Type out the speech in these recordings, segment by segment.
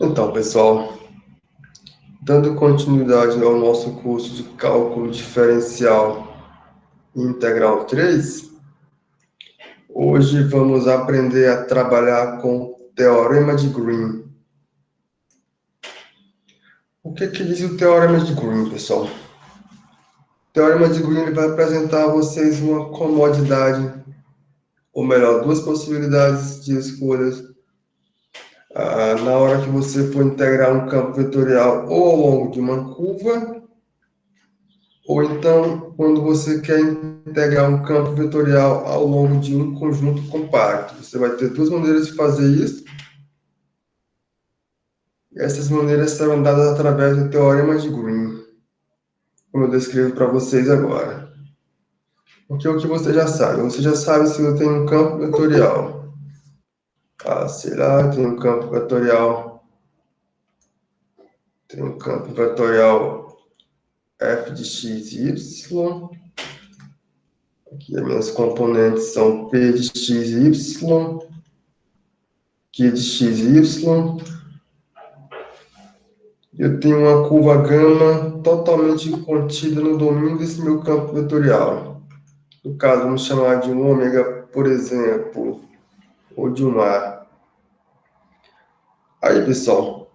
Então, pessoal, dando continuidade ao nosso curso de cálculo diferencial e integral 3, hoje vamos aprender a trabalhar com o teorema de Green. O que diz o teorema de Green, pessoal? O teorema de Green vai apresentar a vocês uma comodidade, ou melhor, duas possibilidades de escolhas na hora que você for integrar um campo vetorial ou ao longo de uma curva, ou então quando você quer integrar um campo vetorial ao longo de um conjunto compacto. Você vai ter duas maneiras de fazer isso. E essas maneiras serão dadas através do teorema de Green, como eu descrevo para vocês agora. Porque o que você já sabe? Você já sabe se eu tenho um campo vetorial. Sei lá, eu tenho um campo vetorial. Tenho um campo vetorial f de x e y. Aqui as minhas componentes são p de x e y, q de x e y. Eu tenho uma curva gama totalmente contida no domínio desse meu campo vetorial. No caso, vamos chamar de um ômega, por exemplo, ou de um A. Aí, pessoal,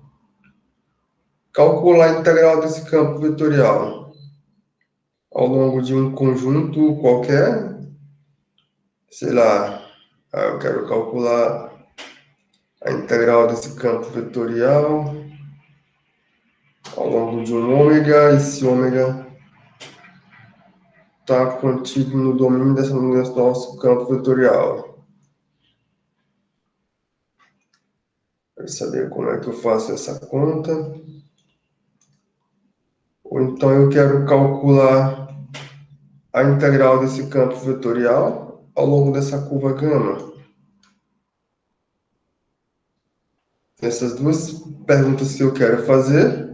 calcular a integral desse campo vetorial ao longo de um conjunto qualquer. Sei lá, eu quero calcular a integral desse campo vetorial ao longo de um ômega. Esse ômega está contido no domínio desse nosso campo vetorial. Quero saber como é que eu faço essa conta. Ou então eu quero calcular a integral desse campo vetorial ao longo dessa curva gama. Essas duas perguntas que eu quero fazer.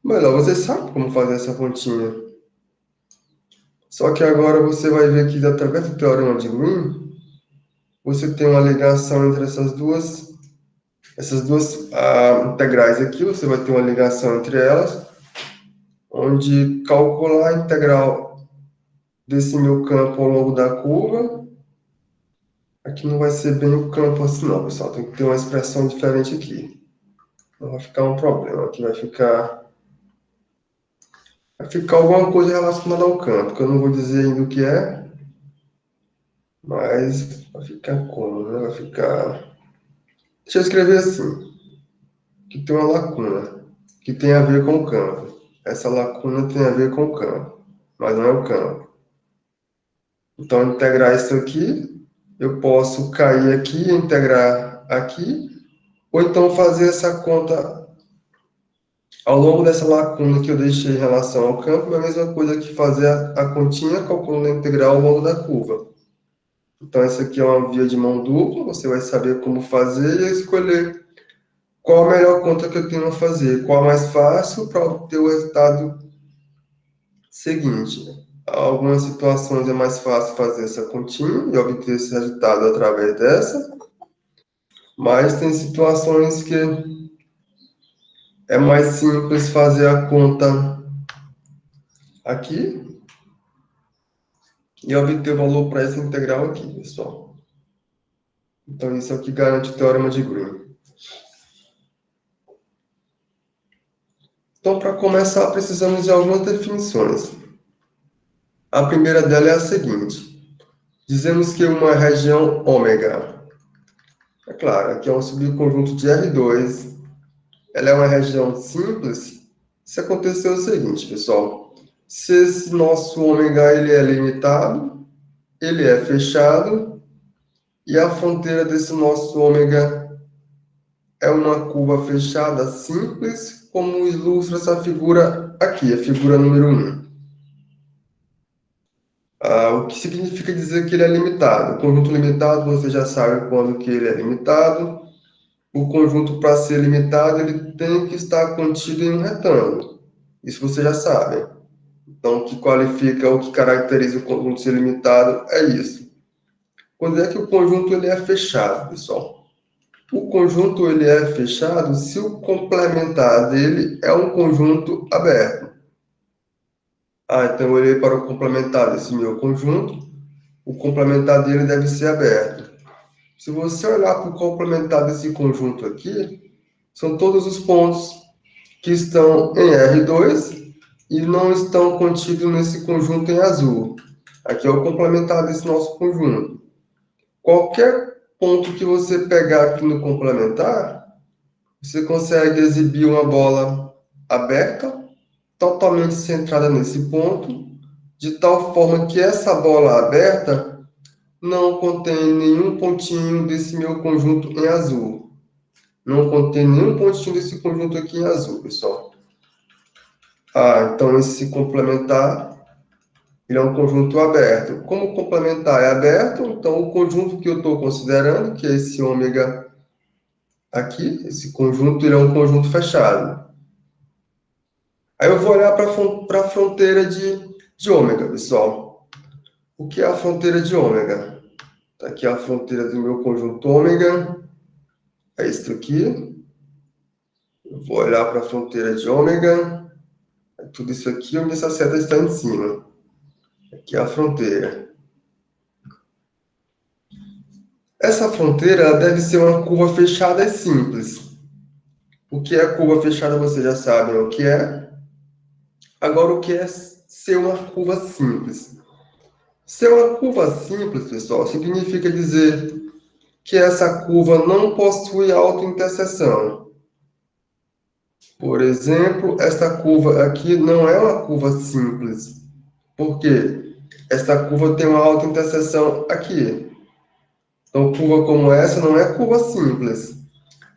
Melhor, você sabe como fazer essa continha. Só que agora você vai ver que através do teorema de Green, você tem uma ligação entre essas duas integrais aqui. Você vai ter uma ligação entre elas, onde calcular a integral desse meu campo ao longo da curva. Aqui não vai ser bem o campo assim não, pessoal. Tem que ter uma expressão diferente aqui. Não vai ficar um problema. Aqui vai ficar alguma coisa relacionada ao campo, que eu não vou dizer ainda o que é, mas vai ficar como, né? Vai ficar... Deixa eu escrever assim, que tem uma lacuna, que tem a ver com o campo. Essa lacuna tem a ver com o campo, mas não é o campo. Então, integrar isso aqui, eu posso cair aqui, integrar aqui, ou então fazer essa conta ao longo dessa lacuna que eu deixei em relação ao campo, é a mesma coisa que fazer a continha calculando a integral ao longo da curva. Então, essa aqui é uma via de mão dupla, você vai saber como fazer e escolher qual a melhor conta que eu tenho a fazer, qual a mais fácil para obter o resultado seguinte. Algumas situações é mais fácil fazer essa continha e obter esse resultado através dessa, mas tem situações que é mais simples fazer a conta aqui e obter o valor para essa integral aqui, pessoal. Então, isso é o que garante o teorema de Green. Então, para começar, precisamos de algumas definições. A primeira dela é a seguinte. Dizemos que uma região ômega, é claro, aqui é um subconjunto de R2, ela é uma região simples. Se acontecer o seguinte, pessoal, se esse nosso ômega ele é limitado, ele é fechado, e a fronteira desse nosso ômega é uma curva fechada simples, como ilustra essa figura aqui, a figura número 1. O que significa dizer que ele é limitado? O conjunto limitado, você já sabe quando que ele é limitado. O conjunto, para ser limitado, ele tem que estar contido em um retângulo. Isso você já sabe. Então, o que qualifica, o que caracteriza o conjunto ser limitado é isso. Quando é que o conjunto ele é fechado, pessoal? O conjunto ele é fechado se o complementar dele é um conjunto aberto. Então eu olhei para o complementar desse meu conjunto, o complementar dele deve ser aberto. Se você olhar para o complementar desse conjunto aqui, são todos os pontos que estão em R2 e não estão contidos nesse conjunto em azul. Aqui é o complementar desse nosso conjunto. Qualquer ponto que você pegar aqui no complementar, você consegue exibir uma bola aberta, totalmente centrada nesse ponto, de tal forma que essa bola aberta não contém nenhum pontinho desse meu conjunto em azul. Não contém nenhum pontinho desse conjunto aqui em azul, pessoal. Então esse complementar, ele é um conjunto aberto. Como o complementar é aberto, então o conjunto que eu estou considerando, que é esse ômega aqui, esse conjunto, ele é um conjunto fechado. Aí eu vou olhar para a fronteira de ômega, pessoal. O que é a fronteira de ômega? Está aqui a fronteira do meu conjunto ômega. É isso aqui. Eu vou olhar para a fronteira de ômega. É tudo isso aqui onde essa seta está em cima. Aqui é a fronteira. Essa fronteira ela deve ser uma curva fechada e simples. O que é curva fechada vocês já sabem o que é. Agora, o que é ser uma curva simples? Ser uma curva simples, pessoal, significa dizer que essa curva não possui autointerseção. Por exemplo, esta curva aqui não é uma curva simples. Por quê? Esta curva tem uma autointerseção aqui. Então, curva como essa não é curva simples.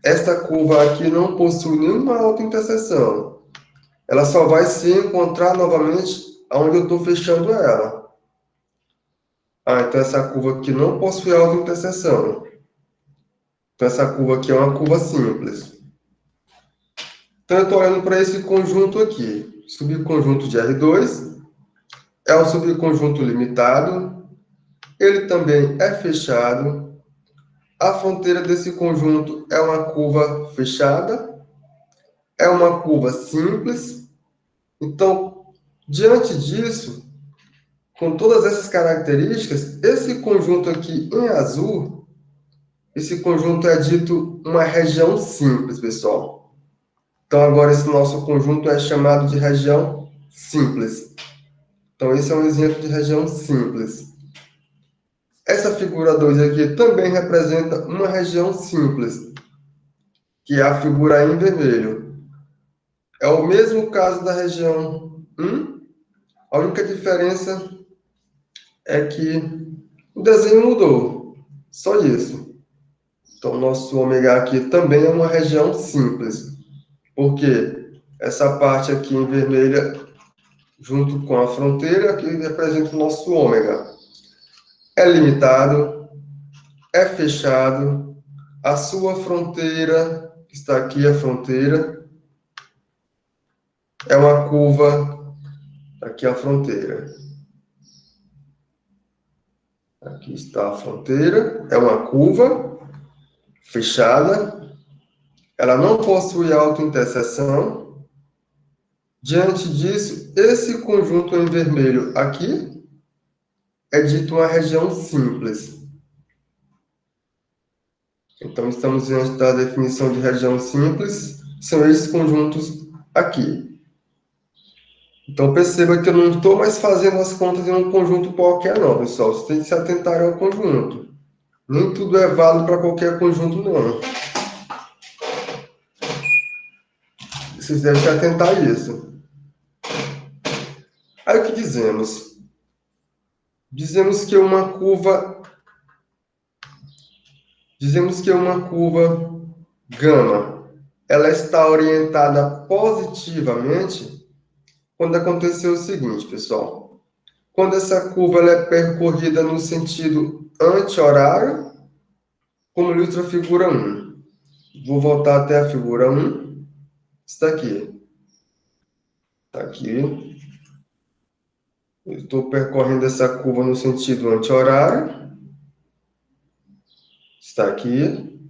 Esta curva aqui não possui nenhuma autointerseção. Ela só vai se encontrar novamente onde eu estou fechando ela. Então essa curva aqui não possui autointerseção. Então essa curva aqui é uma curva simples. Então eu estou olhando para esse conjunto aqui. Subconjunto de R2 é um subconjunto limitado. Ele também é fechado. A fronteira desse conjunto é uma curva fechada. É uma curva simples. Então, diante disso, com todas essas características, esse conjunto aqui em azul, esse conjunto é dito uma região simples, pessoal. Então, agora esse nosso conjunto é chamado de região simples. Então, esse é um exemplo de região simples. Essa figura 2 aqui também representa uma região simples, que é a figura em vermelho. É o mesmo caso da região 1, a única diferença é que o desenho mudou. Só isso. Então, nosso ômega aqui também é uma região simples. Porque essa parte aqui em vermelha, junto com a fronteira, que representa o nosso ômega. É limitado, é fechado. A sua fronteira, que está aqui a fronteira, é uma curva. Aqui a fronteira. Aqui está a fronteira. É uma curva fechada. Ela não possui autointerseção. Diante disso, esse conjunto em vermelho aqui é dito uma região simples. Então, estamos diante da definição de região simples. São esses conjuntos aqui. Então, perceba que eu não estou mais fazendo as contas em um conjunto qualquer, não, pessoal. Você tem que se atentar ao conjunto. Nem tudo é válido para qualquer conjunto, não. Vocês devem se atentar a isso. Aí o que dizemos? Dizemos que uma curva gama, ela está orientada positivamente quando aconteceu o seguinte, pessoal. Quando essa curva ela é percorrida no sentido anti-horário, como ilustra a figura 1. Vou voltar até a figura 1. Está aqui. Está aqui. Eu estou percorrendo essa curva no sentido anti-horário. Está aqui.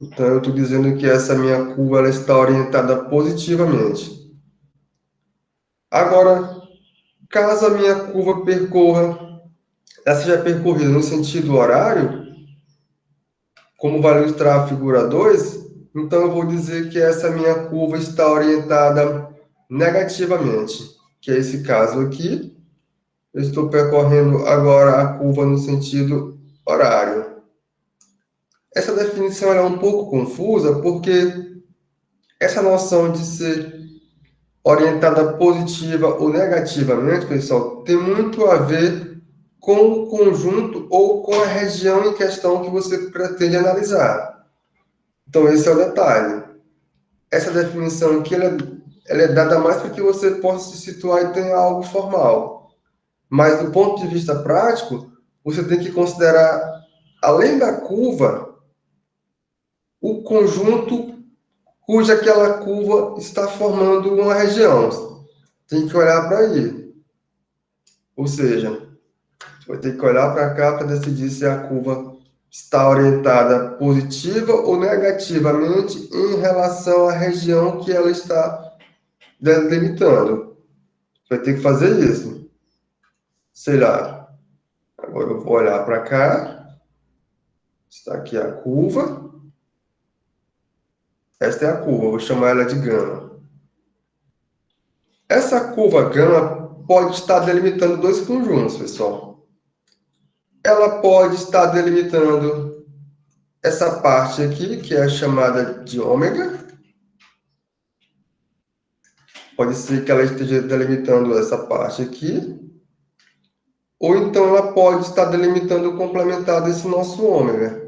Então, eu estou dizendo que essa minha curva ela está orientada positivamente. Agora, caso a minha curva ela seja percorrida no sentido horário, como vai ilustrar a figura 2, então eu vou dizer que essa minha curva está orientada negativamente, que é esse caso aqui. Eu estou percorrendo agora a curva no sentido horário. Essa definição é um pouco confusa, porque essa noção de ser orientada positiva ou negativamente, pessoal, tem muito a ver com o conjunto ou com a região em questão que você pretende analisar. Então, esse é o detalhe. Essa definição aqui ela é dada mais para que você possa se situar e tenha algo formal. Mas, do ponto de vista prático, você tem que considerar, além da curva, o conjunto cuja aquela curva está formando uma região. Tem que olhar para aí. Ou seja, você vai ter que olhar para cá para decidir se a curva está orientada positiva ou negativamente em relação à região que ela está delimitando. Vai ter que fazer isso. Sei lá. Agora eu vou olhar para cá. Está aqui a curva. Esta é a curva. Eu vou chamar ela de gama. Essa curva gama pode estar delimitando dois conjuntos, pessoal. Ela pode estar delimitando essa parte aqui, que é chamada de ômega. Pode ser que ela esteja delimitando essa parte aqui. Ou então ela pode estar delimitando o complementar desse nosso ômega.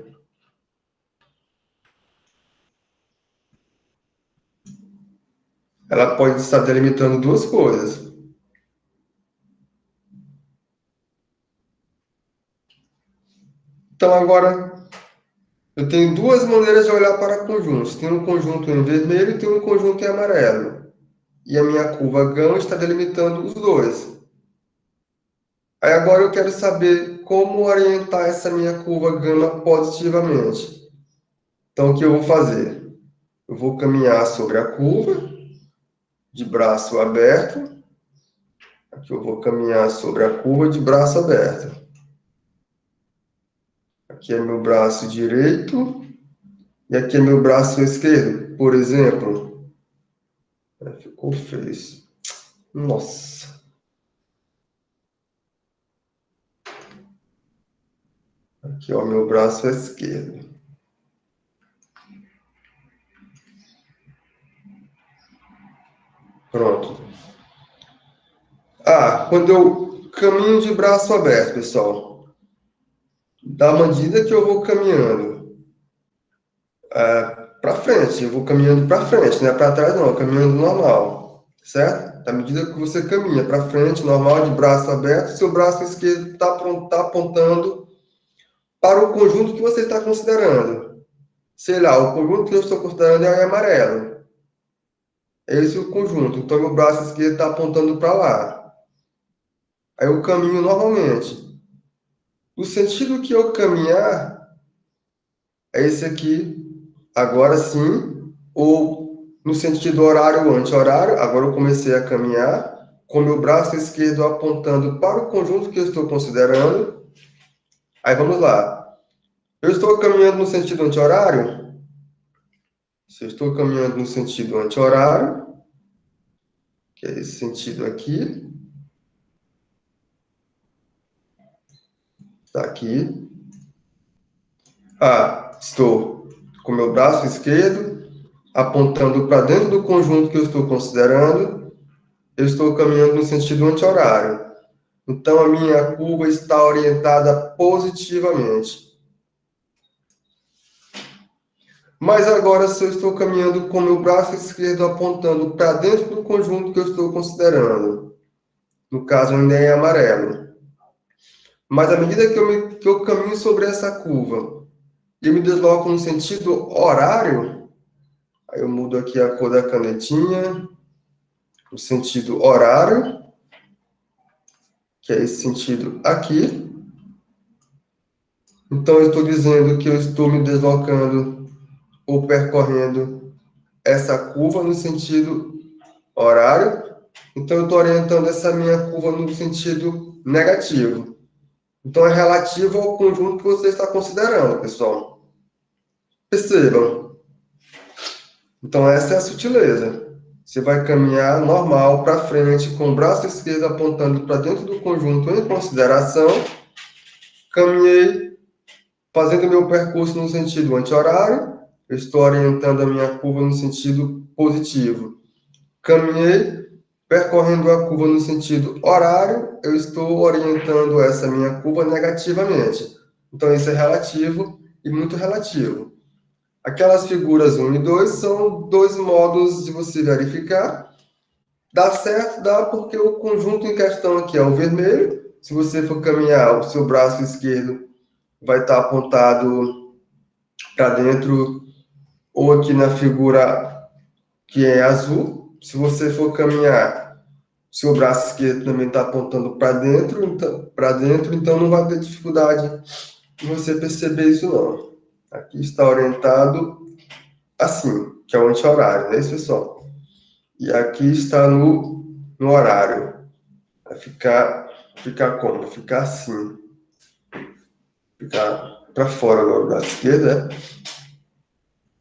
Ela pode estar delimitando duas coisas. Então, agora, eu tenho duas maneiras de olhar para conjuntos. Tem um conjunto em vermelho e tem um conjunto em amarelo. E a minha curva gama está delimitando os dois. Aí agora eu quero saber como orientar essa minha curva gama positivamente. Então, o que eu vou fazer? Eu vou caminhar sobre a curva, de braço aberto. Aqui eu vou caminhar sobre a curva de braço aberto. Aqui é meu braço direito e aqui é meu braço esquerdo, por exemplo. Ficou feio isso. Nossa. Aqui, ó, meu braço esquerdo. Pronto. Ah, quando eu caminho de braço aberto, pessoal, da medida que eu vou caminhando para frente, eu vou caminhando para frente, não é para trás não, caminhando normal, certo? Da medida que você caminha para frente, normal, de braço aberto, seu braço esquerdo está apontando para o conjunto que você está considerando. Sei lá, o conjunto que eu estou considerando é amarelo. Esse é o conjunto. Então, meu braço esquerdo está apontando para lá. Aí eu caminho normalmente. O sentido que eu caminhar é esse aqui, agora sim, ou no sentido horário ou anti-horário. Agora eu comecei a caminhar com meu braço esquerdo apontando para o conjunto que eu estou considerando. Aí vamos lá. Eu estou caminhando no sentido anti-horário? Se eu estou caminhando no sentido anti-horário, que é esse sentido aqui, está aqui. Ah, estou com meu braço esquerdo apontando para dentro do conjunto que eu estou considerando. Eu estou caminhando no sentido anti-horário. Então, a minha curva está orientada positivamente. Mas agora, se eu estou caminhando com meu braço esquerdo apontando para dentro do conjunto que eu estou considerando, no caso ainda é amarelo, mas à medida que eu caminho sobre essa curva e eu me desloco no sentido horário, aí eu mudo aqui a cor da canetinha, o sentido horário, que é esse sentido aqui. Então, eu estou dizendo que eu estou me deslocando ou percorrendo essa curva no sentido horário. Então, eu estou orientando essa minha curva no sentido negativo. Então, é relativo ao conjunto que você está considerando, pessoal. Percebam. Então, essa é a sutileza. Você vai caminhar normal para frente, com o braço esquerdo apontando para dentro do conjunto em consideração. Caminhei fazendo meu percurso no sentido anti-horário. Eu estou orientando a minha curva no sentido positivo. Caminhei percorrendo a curva no sentido horário, eu estou orientando essa minha curva negativamente. Então, isso é relativo e muito relativo. Aquelas figuras 1 e 2 são dois modos de você verificar. Dá certo, dá, porque o conjunto em questão aqui é o vermelho. Se você for caminhar, o seu braço esquerdo vai estar apontado para dentro, ou aqui na figura que é azul. Se você for caminhar, seu braço esquerdo também está apontando para dentro, então não vai ter dificuldade de você perceber isso não. Aqui está orientado assim, que é o anti-horário, não é isso, pessoal? E aqui está no horário. Vai ficar como? Ficar assim. Ficar para fora agora o braço esquerdo, né?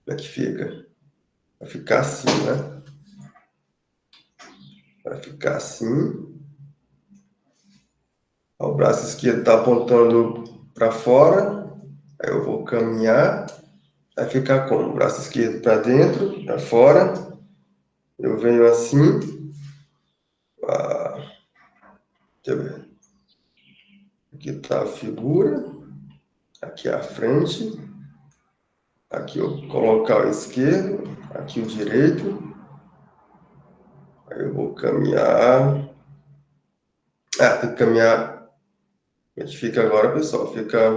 Como é que fica? Vai ficar assim, né? Vai ficar assim. O braço esquerdo está apontando para fora. Aí eu vou caminhar. Vai ficar como? O braço esquerdo para dentro, para fora. Eu venho assim. Deixa eu ver. Aqui está a figura. Aqui é a frente. Aqui eu colocar o esquerdo. Aqui o direito. Aí eu vou caminhar. Tem que caminhar. A gente fica agora, pessoal. Fica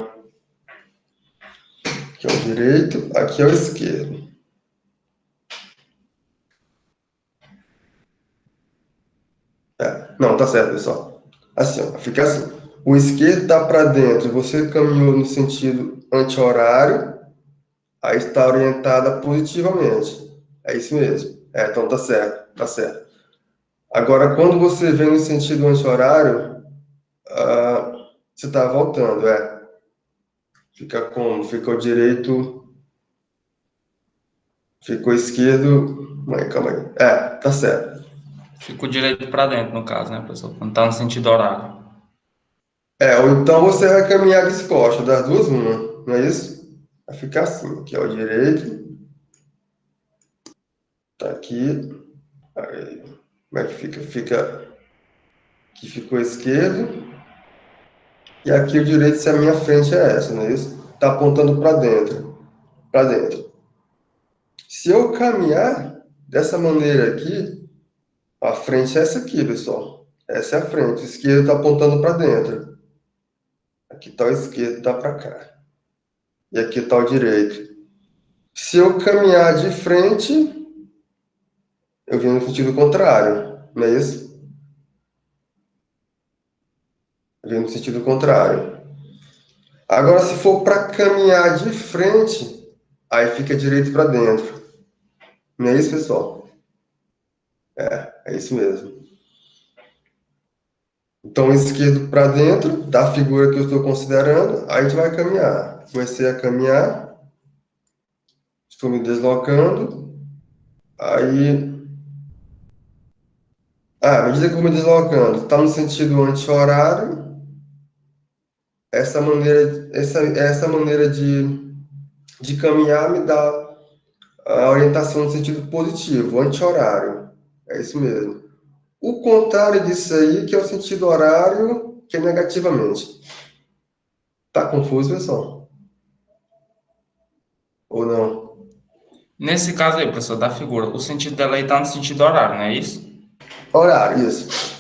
aqui é o direito, aqui é o esquerdo. Não, tá certo, pessoal. Assim, ó, fica assim. O esquerdo está para dentro, você caminhou no sentido anti-horário, aí está orientada positivamente. É isso mesmo. Então tá certo, tá certo. Agora, quando você vem no sentido anti-horário, você está voltando, Fica como? Fica o direito, fica o esquerdo. Calma aí. Tá certo. Fica o direito para dentro, no caso, né, pessoal? Quando tá no sentido horário. Ou então você vai caminhar descosta, das duas uma, não é isso? Vai ficar assim, aqui é o direito, tá aqui, aí, como é que fica? Aqui ficou esquerdo, e aqui o direito, se a minha frente é essa, não é isso? Tá apontando para dentro, para dentro. Se eu caminhar dessa maneira aqui, a frente é essa aqui, pessoal. Essa é a frente, o esquerdo tá apontando para dentro. Aqui tá o esquerdo, tá para cá. E aqui tá o direito. Se eu caminhar de frente, eu vim no sentido contrário, não é isso? Eu vim no sentido contrário. Agora, se for para caminhar de frente, aí fica direito para dentro. Não é isso, pessoal? É isso mesmo. Então, esquerdo para dentro, da figura que eu estou considerando, aí a gente vai caminhar. Comecei a caminhar, estou me deslocando, aí. À medida que eu vou me deslocando, está no sentido anti-horário, essa maneira de caminhar me dá a orientação no sentido positivo, anti-horário. É isso mesmo. O contrário disso aí, que é o sentido horário, que é negativamente. Tá confuso, pessoal? Ou não? Nesse caso aí, professor, da figura, o sentido dela aí tá no sentido horário, não é isso? Horário, isso.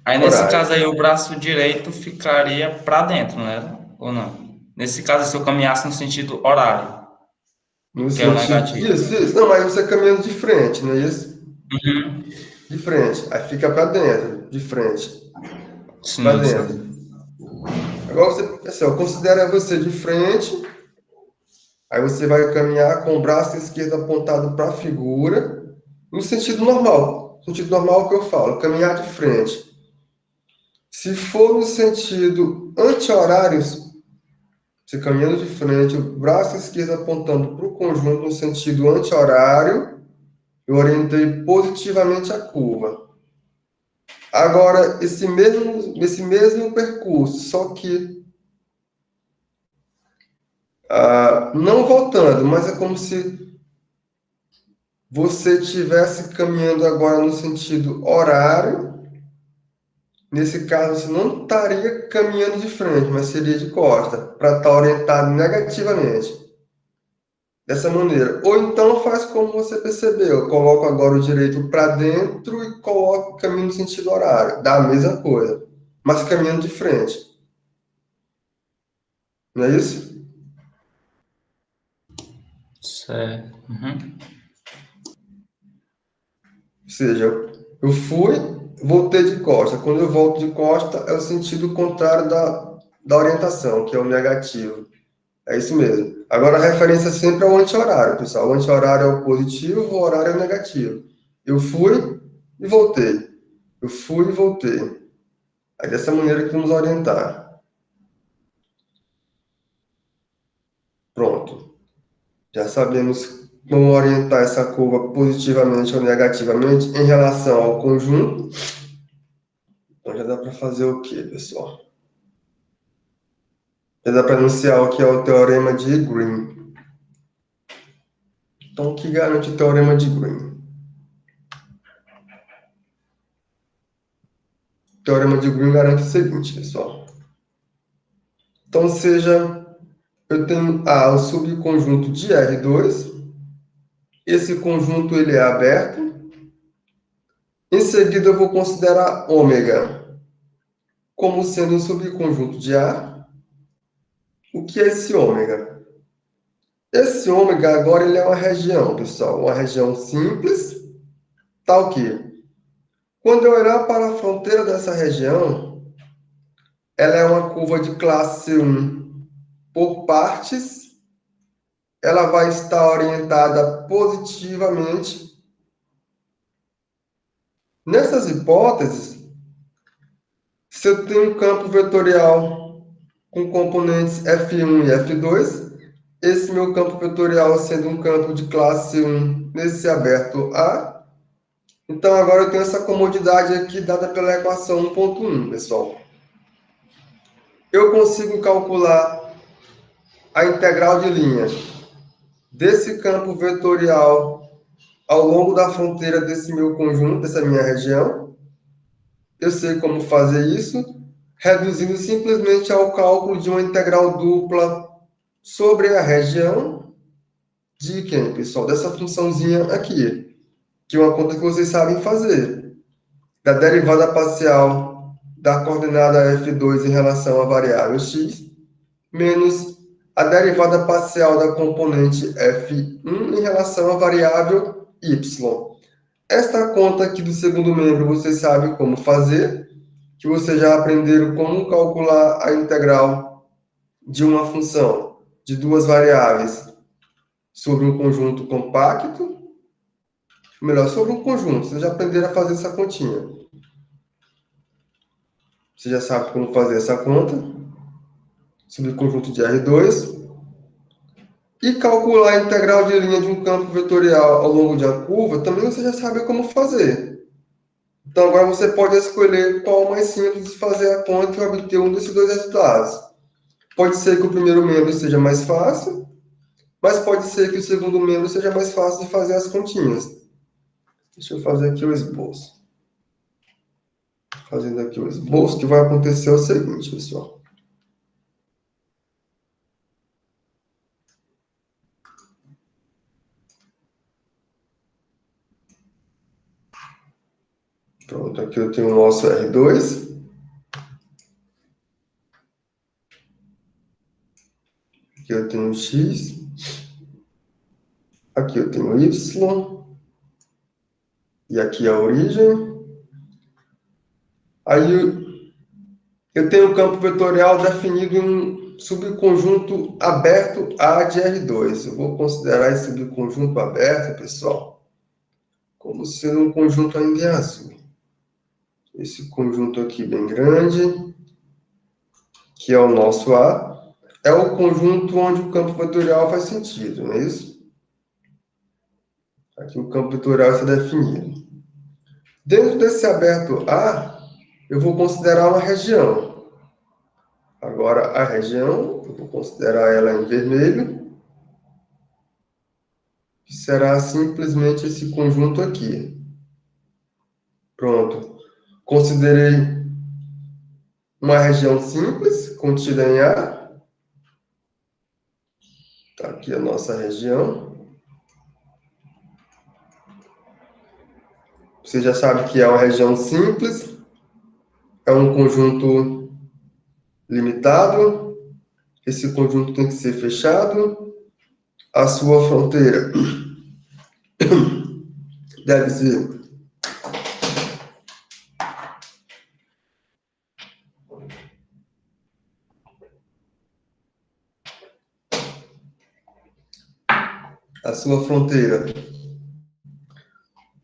Aí nesse Horário. caso aí o braço direito ficaria para dentro, né? Ou não? Nesse caso, se eu caminhasse no sentido horário, No que é o sentido. negativo. Isso, isso. Não, mas você caminhando de frente, não é isso? Uhum. De frente. Aí fica para dentro, de frente. Para Sim, dentro. sim. Agora você, assim, ó, considera você de frente. Aí você vai caminhar com o braço esquerdo apontado para a figura, no sentido normal. Sentido normal que eu falo, caminhar de frente. Se for no sentido anti-horário, você caminhando de frente, o braço esquerdo apontando para o conjunto no sentido anti-horário, eu orientei positivamente a curva. Agora, esse mesmo percurso, só que não voltando, mas é como se você estivesse caminhando agora no sentido horário. Nesse caso, você não estaria caminhando de frente, mas seria de costa, para estar orientado negativamente. Dessa maneira. Ou então faz como você percebeu. Coloca agora o direito para dentro e coloca o caminho no sentido horário. Dá a mesma coisa, mas caminhando de frente. Não é isso? Certo. Uhum. Ou seja, eu fui, voltei de costa. Quando eu volto de costa, é o sentido contrário da orientação, que é o negativo. É isso mesmo. Agora, a referência sempre é o anti-horário, pessoal. O anti-horário é o positivo, o horário é o negativo. Eu fui e voltei. Eu fui e voltei. Aí, dessa maneira que vamos orientar. Pronto. Já sabemos como orientar essa curva positivamente ou negativamente em relação ao conjunto. Então, já dá para fazer o quê, pessoal? Já dá para anunciar o que é o teorema de Green. Então, o que garante o teorema de Green? O teorema de Green garante o seguinte, pessoal. Então, seja, eu tenho o subconjunto de R2. Esse conjunto ele é aberto. Em seguida, eu vou considerar ômega como sendo um subconjunto de A. O que é esse ômega? Esse ômega agora ele é uma região, pessoal, uma região simples, tal que, quando eu olhar para a fronteira dessa região, ela é uma curva de classe 1 por partes, ela vai estar orientada positivamente. Nessas hipóteses, se eu tenho um campo vetorial com componentes F1 e F2, esse meu campo vetorial sendo um campo de classe 1 nesse aberto A, então agora eu tenho essa comodidade aqui dada pela equação 1.1, pessoal. Eu consigo calcular a integral de linha desse campo vetorial ao longo da fronteira desse meu conjunto, dessa minha região. Eu sei como fazer isso, reduzindo simplesmente ao cálculo de uma integral dupla sobre a região de quem, pessoal? Dessa funçãozinha aqui, que é uma conta que vocês sabem fazer. Da derivada parcial da coordenada f2 em relação à variável x, menos a derivada parcial da componente f1 em relação à variável y. Esta conta aqui do segundo membro vocês sabem como fazer, que vocês já aprenderam como calcular a integral de uma função de duas variáveis sobre um conjunto compacto, melhor, sobre um conjunto. Vocês já aprenderam a fazer essa continha. Você já sabe como fazer essa conta sobre o conjunto de R2 e calcular a integral de linha de um campo vetorial ao longo de uma curva, também você já sabe como fazer. Então, agora você pode escolher qual mais simples de fazer a conta e obter um desses dois resultados. Pode ser que o primeiro membro seja mais fácil, mas pode ser que o segundo membro seja mais fácil de fazer as continhas. Deixa eu fazer aqui o esboço. Fazendo aqui o esboço, o que vai acontecer é o seguinte, pessoal. Pronto, aqui eu tenho o nosso R2. Aqui eu tenho X. Aqui eu tenho Y. E aqui a origem. Aí eu tenho um campo vetorial definido subconjunto aberto A de R2. Eu vou considerar esse subconjunto aberto, pessoal, como sendo um conjunto ainda em azul. Esse conjunto aqui bem grande, que é o nosso A, é o conjunto onde o campo vetorial faz sentido, não é isso? Aqui o campo vetorial está definido. Dentro desse aberto A, eu vou considerar uma região. Agora, a região, eu vou considerar ela em vermelho, que será simplesmente esse conjunto aqui. Pronto. Considerei uma região simples, contida em A. Está aqui a nossa região. Você já sabe que é uma região simples, é um conjunto limitado, esse conjunto tem que ser fechado, a sua fronteira deve ser a sua fronteira,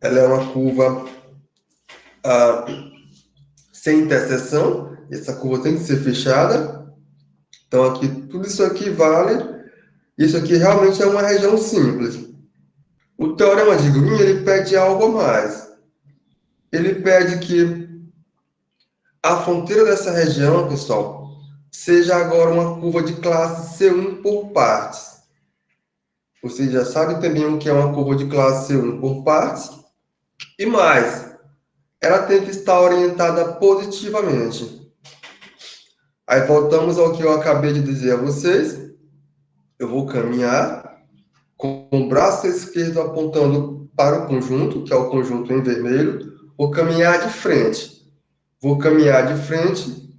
ela é uma curva sem interseção, essa curva tem que ser fechada, então aqui, tudo isso aqui vale, isso aqui realmente é uma região simples. O teorema de Green, ele pede algo a mais. Ele pede que a fronteira dessa região, pessoal, seja agora uma curva de classe C1 por partes. Vocês já sabem também o que é uma curva de classe C1 por partes. E mais, ela tem que estar orientada positivamente. Aí voltamos ao que eu acabei de dizer a vocês. Eu vou caminhar com o braço esquerdo apontando para o conjunto, que é o conjunto em vermelho. Vou caminhar de frente. Vou caminhar de frente.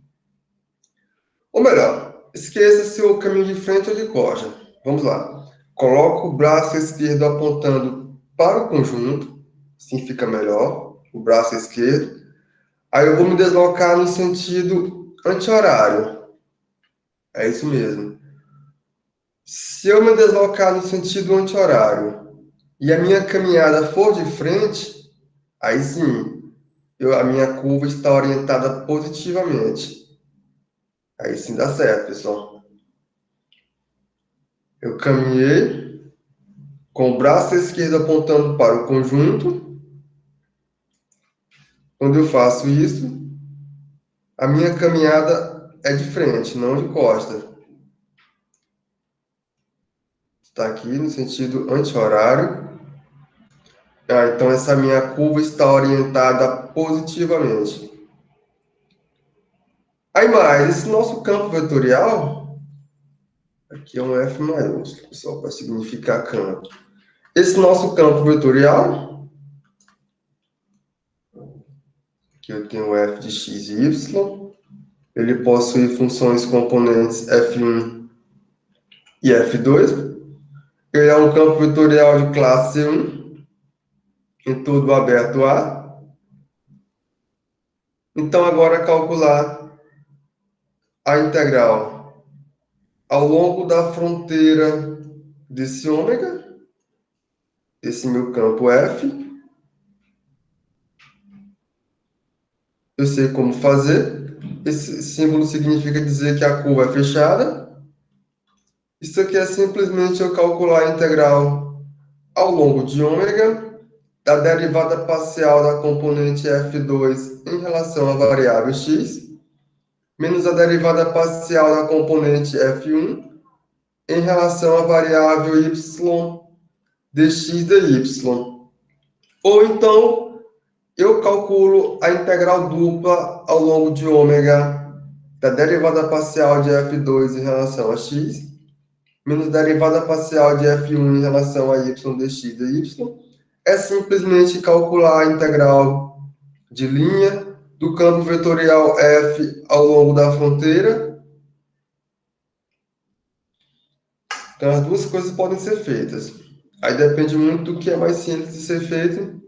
Ou melhor, esqueça se eu caminho de frente ou de costa. Vamos lá. Coloco o braço esquerdo apontando para o conjunto. Assim fica melhor. O braço esquerdo. Aí eu vou me deslocar no sentido anti-horário. É isso mesmo. Se eu me deslocar no sentido anti-horário e a minha caminhada for de frente, aí sim, a minha curva está orientada positivamente. Aí sim dá certo, pessoal. Eu caminhei com o braço esquerdo apontando para o conjunto. Quando eu faço isso, a minha caminhada é de frente, não de costa. Está aqui no sentido anti-horário. Então essa minha curva está orientada positivamente. Aí mais, esse nosso campo vetorial, aqui é um F maiúsculo, pessoal, para significar campo. Esse nosso campo vetorial, aqui eu tenho o F de x e y, ele possui funções componentes F1 e F2. Ele é um campo vetorial de classe C1, em todo aberto A. Então, agora calcular a integral ao longo da fronteira desse ômega, esse meu campo F. Eu sei como fazer. Esse símbolo significa dizer que a curva é fechada. Isso aqui é simplesmente eu calcular a integral ao longo de ômega da derivada parcial da componente F2 em relação à variável x, menos a derivada parcial da componente F1 em relação à variável y dx dy. Ou então, eu calculo a integral dupla ao longo de ômega da derivada parcial de F2 em relação a x, menos derivada parcial de F1 em relação a y dx dy. É simplesmente calcular a integral de linha do campo vetorial F ao longo da fronteira. Então, as duas coisas podem ser feitas. Aí depende muito do que é mais simples de ser feito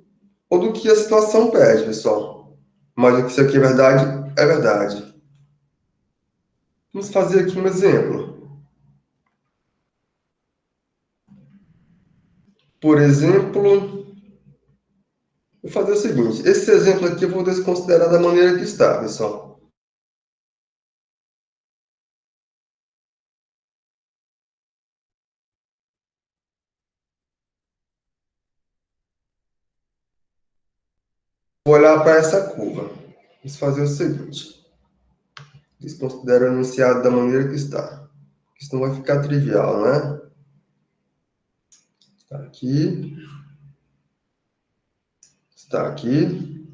ou do que a situação pede, pessoal. Mas o que isso aqui é verdade, é verdade. Vamos fazer aqui um exemplo. Por exemplo, vou fazer o seguinte. Esse exemplo aqui eu vou desconsiderar da maneira que está, pessoal. Vou olhar para essa curva. Vamos fazer o seguinte. Desconsidero o enunciado da maneira que está. Isso não vai ficar trivial, né? Está aqui. Está aqui.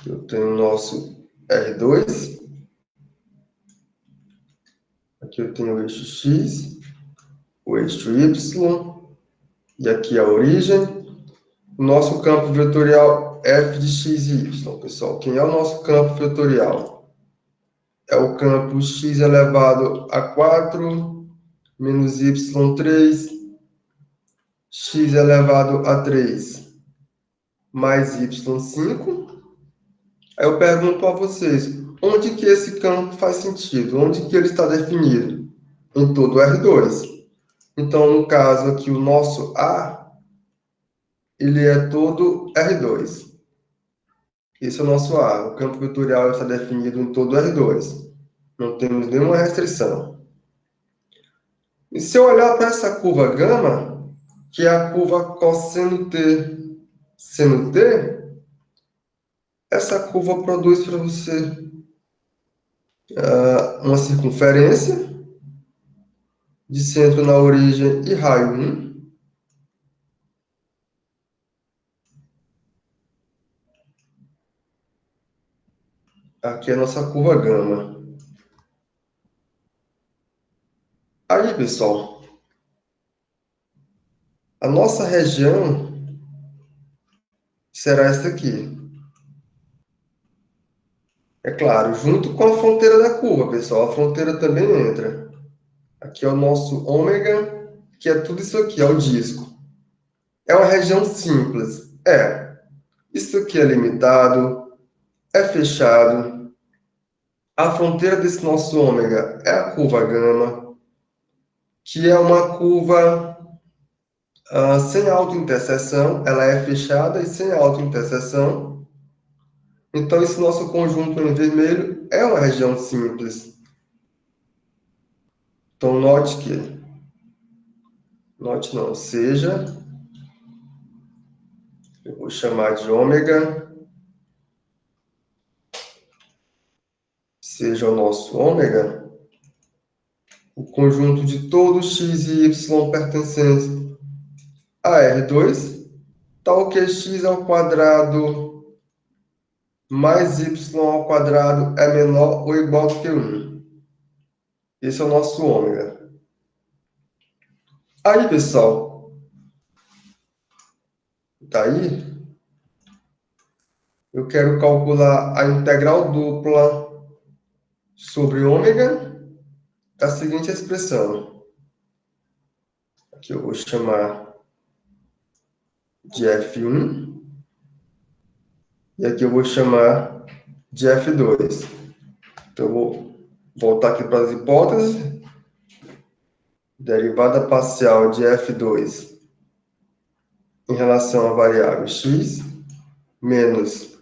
Eu tenho o nosso R2. Aqui eu tenho o eixo X, o eixo Y, e aqui a origem. O nosso campo vetorial f de x e y, pessoal. Quem é o nosso campo vetorial? É o campo x elevado a 4 menos y3, x elevado a 3 mais y5. Aí eu pergunto a vocês, onde que esse campo faz sentido? Onde que ele está definido? Em todo o R2. Então, no caso aqui, o nosso A, ele é todo R2. Esse é o nosso A. O campo vetorial está definido em todo o R2. Não temos nenhuma restrição. E se eu olhar para essa curva gama, que é a curva cosseno T seno T, essa curva produz para você uma circunferência de centro na origem e raio 1. Aqui é a nossa curva gama. Aí, pessoal, a nossa região será esta aqui. É claro, junto com a fronteira da curva, pessoal. A fronteira também entra. Aqui é o nosso ômega, que é tudo isso aqui, é o disco. É uma região simples. Isso aqui é limitado, é fechado. A fronteira desse nosso ômega é a curva gama, que é uma curva sem autointerseção. Ela é fechada e sem autointerseção. Então, esse nosso conjunto em vermelho é uma região simples. Então, seja, eu vou chamar de ômega, seja o nosso ômega, o conjunto de todos x e y pertencentes a R2, tal que x ao quadrado mais y ao quadrado é menor ou igual do que 1. Esse é o nosso ômega. Aí, pessoal, daí eu quero calcular a integral dupla sobre ômega da seguinte expressão. Aqui eu vou chamar de F1 e aqui eu vou chamar de F2. Então, eu vou voltar aqui para as hipóteses. Derivada parcial de F2 em relação à variável x, menos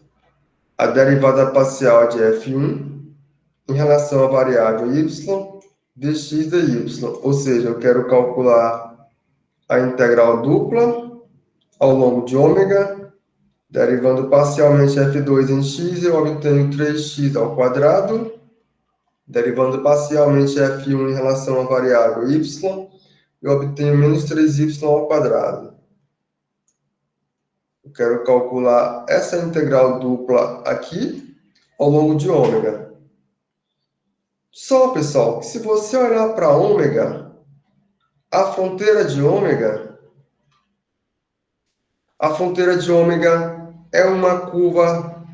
a derivada parcial de F1 em relação à variável y dx dy. Ou seja, eu quero calcular a integral dupla ao longo de ômega, derivando parcialmente F2 em x, eu obtenho 3x ao quadrado, derivando parcialmente F1 em relação à variável y, eu obtenho menos 3y ao quadrado. Eu quero calcular essa integral dupla aqui ao longo de ômega. Só, pessoal, que se você olhar para ômega, a fronteira de ômega é uma curva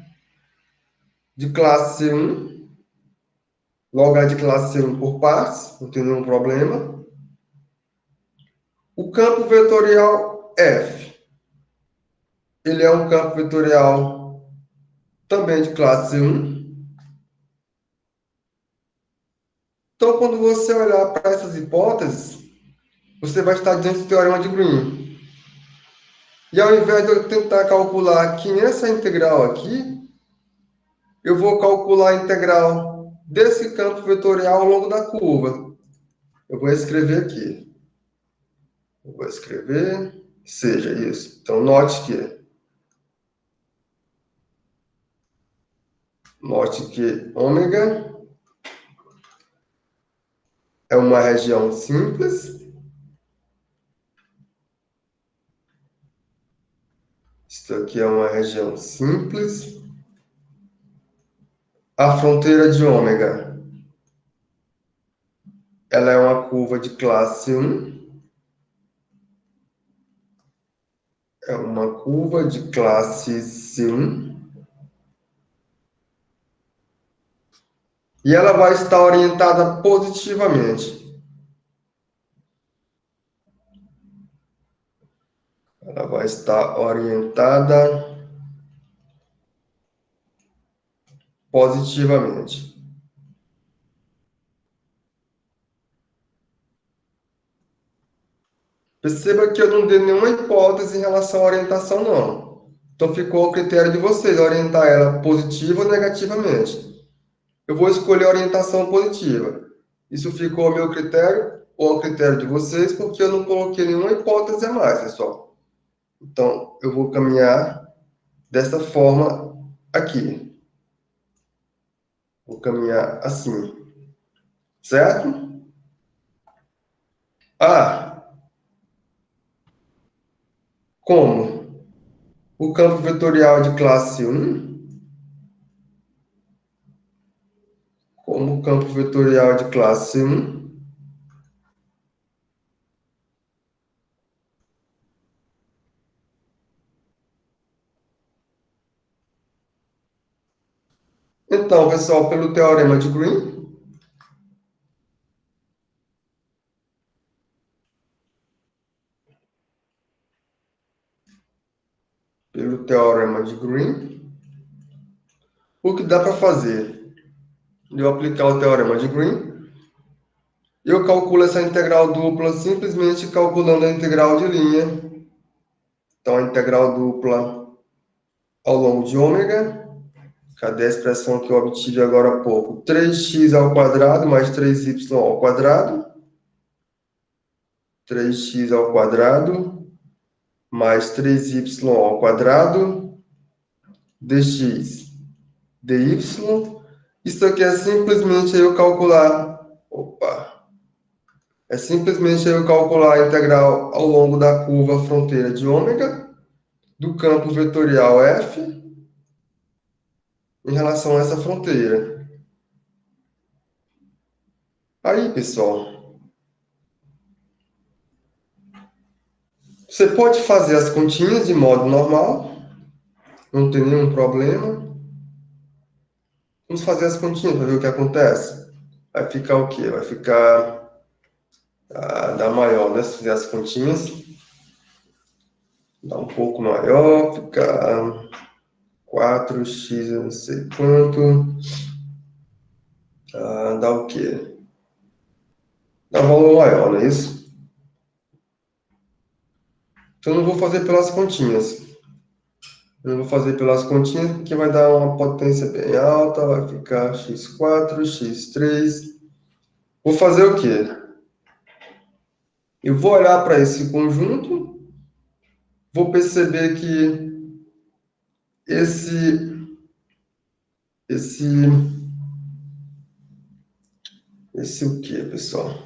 de classe C1, logo é de classe C1 por partes, não tem nenhum problema. O campo vetorial F, ele é um campo vetorial também de classe C1. Então, quando você olhar para essas hipóteses, você vai estar diante do teorema de Green. E ao invés de eu tentar calcular aqui nessa integral aqui, eu vou calcular a integral desse campo vetorial ao longo da curva. Eu vou escrever aqui. Eu vou escrever, seja isso. Então, note que ômega é uma região simples. Isso aqui é uma região simples. A fronteira de ômega, ela é uma curva de classe 1. É uma curva de classe 1. E ela vai estar orientada positivamente. Ela vai estar orientada positivamente. Perceba que eu não dei nenhuma hipótese em relação à orientação, não. Então ficou ao critério de vocês orientar ela positiva ou negativamente. Eu vou escolher a orientação positiva. Isso ficou ao meu critério ou ao critério de vocês, porque eu não coloquei nenhuma hipótese a mais, pessoal. Então, eu vou caminhar dessa forma aqui. Vou caminhar assim. Certo? Ah, como? O campo vetorial de classe 1, como o campo vetorial de classe 1, então, pessoal, pelo teorema de Green, o que dá para fazer? Eu aplicar o teorema de Green, eu calculo essa integral dupla simplesmente calculando a integral de linha. Então, a integral dupla ao longo de ômega. Cadê a expressão que eu obtive agora há pouco? 3x ao quadrado mais 3y ao quadrado. 3x ao quadrado mais 3y ao quadrado dx dy. Isso aqui é simplesmente eu calcular. Opa! É simplesmente eu calcular a integral ao longo da curva fronteira de ômega do campo vetorial f em relação a essa fronteira. Aí, pessoal, você pode fazer as continhas de modo normal, não tem nenhum problema. Vamos fazer as continhas para ver o que acontece. Vai ficar o quê? Vai ficar dá maior, né? Se fizer as continhas, dá um pouco maior, fica 4x, eu não sei quanto. Dá o quê? Dá um valor maior, não é isso? Então, eu não vou fazer pelas continhas. Eu vou fazer pelas continhas porque vai dar uma potência bem alta, vai ficar x4, x3. Vou fazer o quê? Eu vou olhar para esse conjunto, vou perceber que esse, esse, esse o quê, pessoal?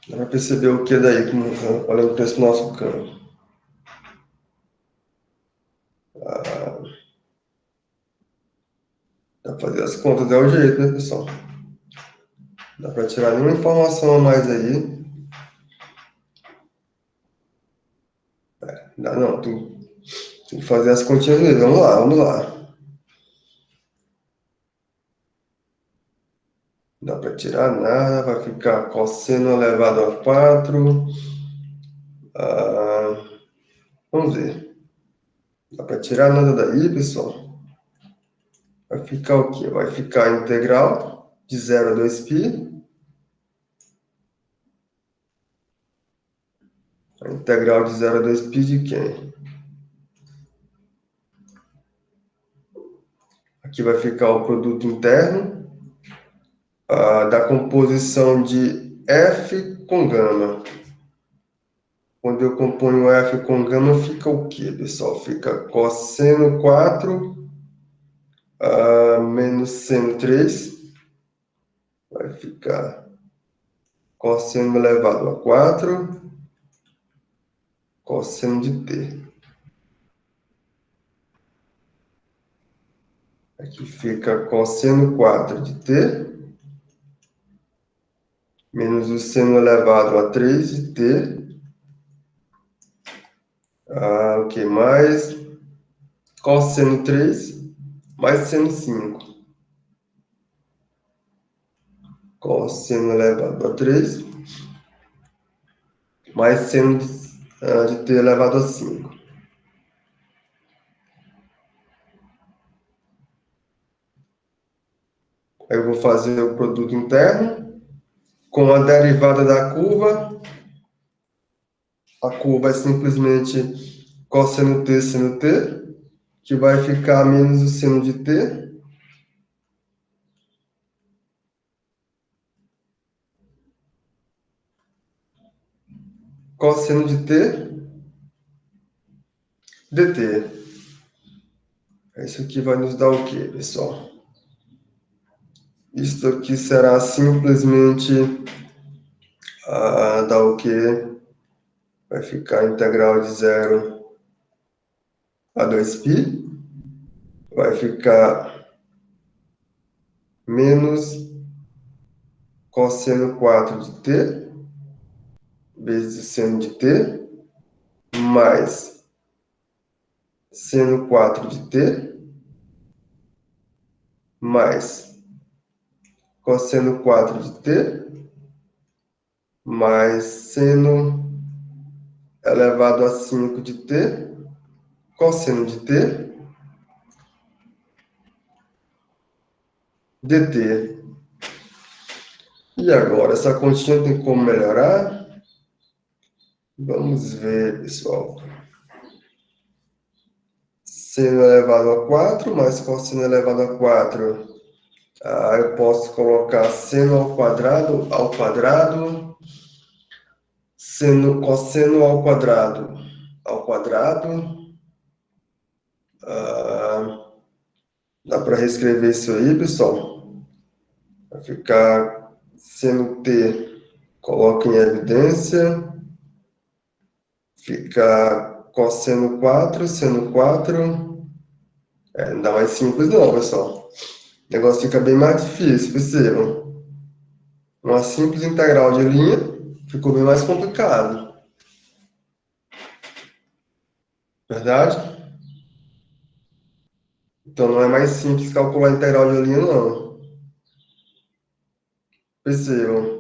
Dá para perceber o que daí, olhando para esse nosso campo. Dá para fazer as contas, é o jeito, né, pessoal? Dá para tirar nenhuma informação a mais aí. Dá, não, tem que fazer as continhas mesmo. Vamos lá, vamos lá. Não dá para tirar nada, vai ficar cosseno elevado a 4. Vamos ver. Dá para tirar nada daí, pessoal? Vai ficar o quê? Vai ficar a integral de 0 a 2π. A integral de 0 a 2π de quem? Aqui vai ficar o produto interno da composição de f com gama. Quando eu componho f com gama, fica o quê, pessoal? Fica cosseno 4 menos seno 3. Vai ficar cosseno elevado a 4 cosseno de t. Aqui fica cosseno 4 de t menos o seno elevado a 3 de t. O que mais? Cosseno 3 mais seno 5. Cosseno elevado a 3 mais seno de t elevado a 5. Aí eu vou fazer o produto interno com a derivada da curva. A curva é simplesmente cosseno t seno t, que vai ficar menos o seno de t. Cosseno de t dt. Isso aqui vai nos dar o quê, pessoal? Isso aqui será simplesmente dar o quê? Vai ficar a integral de 0 a 2π. Vai ficar menos cosseno 4 de t vezes o seno de t mais seno 4 de t mais cosseno 4 de t mais seno elevado a 5 de t cosseno de t dt. E agora, essa continha tem como melhorar? Vamos ver, pessoal. Seno elevado a 4 mais cosseno elevado a 4. Eu posso colocar seno ao quadrado, seno, cosseno ao quadrado. Dá para reescrever isso aí, pessoal? Vai ficar seno t, coloca em evidência. Fica cosseno 4, seno 4. Não dá mais simples não, pessoal. O negócio fica bem mais difícil, percebam? Uma simples integral de linha ficou bem mais complicado. Verdade? Então não é mais simples calcular a integral de linha, não. Percebam?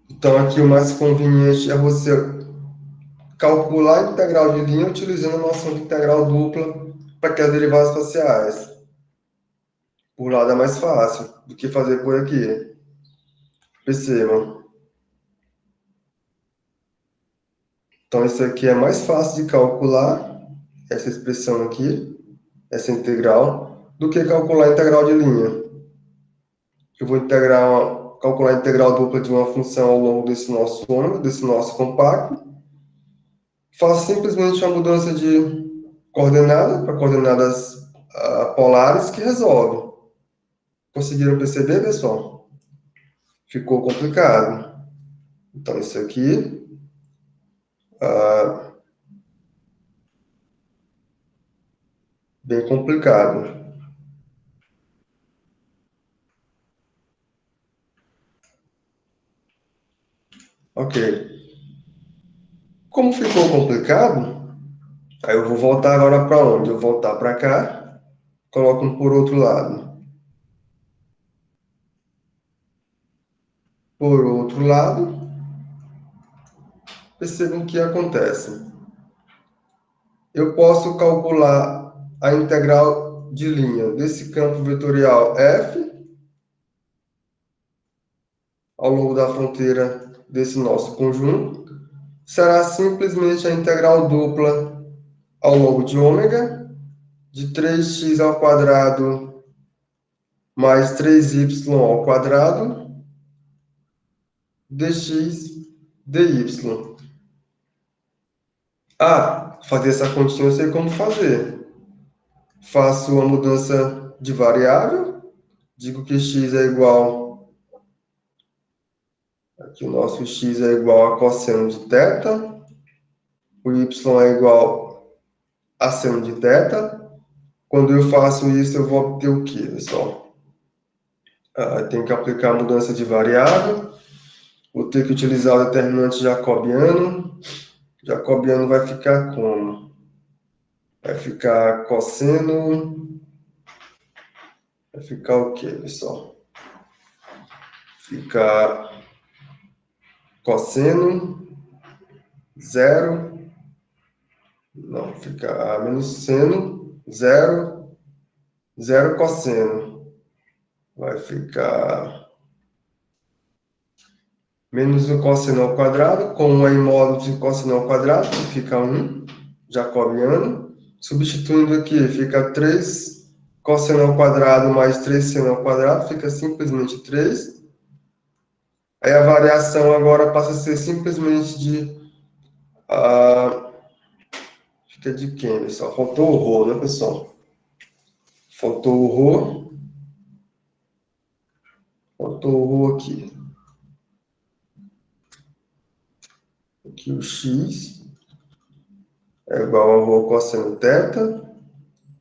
Então aqui o mais conveniente é você calcular a integral de linha utilizando a noção de integral dupla para aquelas derivadas parciais. Por lado é mais fácil do que fazer por aqui. Percebam? Então isso aqui é mais fácil de calcular, essa expressão aqui, essa integral, do que calcular a integral de linha. Eu vou calcular a integral dupla de uma função ao longo desse nosso ômega, desse nosso compacto. Faço simplesmente uma mudança de coordenada para coordenadas polares que resolve. Conseguiram perceber, pessoal? Ficou complicado. Então, isso aqui bem complicado. Ok. Como ficou complicado, aí eu vou voltar agora para onde? Eu vou voltar para cá, coloco um por outro lado. Por outro lado, percebam o que acontece. Eu posso calcular a integral de linha desse campo vetorial F ao longo da fronteira desse nosso conjunto será simplesmente a integral dupla ao longo de ômega de 3x ao quadrado mais 3y ao quadrado dx dy. Fazer essa continha eu sei como fazer. Faço a mudança de variável, digo que x é igual, aqui o nosso x é igual a cosseno de θ, o y é igual a seno de θ. Quando eu faço isso, eu vou obter o quê, pessoal? Tenho que aplicar a mudança de variável, vou ter que utilizar o determinante jacobiano. Jacobiano vai ficar como? Vai ficar cosseno. Vai ficar o quê, pessoal? Fica cosseno zero. Não, fica menos seno zero, zero cosseno. Vai ficar menos o cosseno ao quadrado, com 1 em módulo de cosseno ao quadrado, que fica 1, jacobiano. Substituindo aqui, fica 3 cosseno ao quadrado mais 3 seno ao quadrado, fica simplesmente 3. Aí a variação agora passa a ser simplesmente de... fica de quem, pessoal? Faltou o ρ, né, pessoal? Faltou o ρ. Faltou o ρ aqui. Aqui o x é igual a ρ cosseno θ.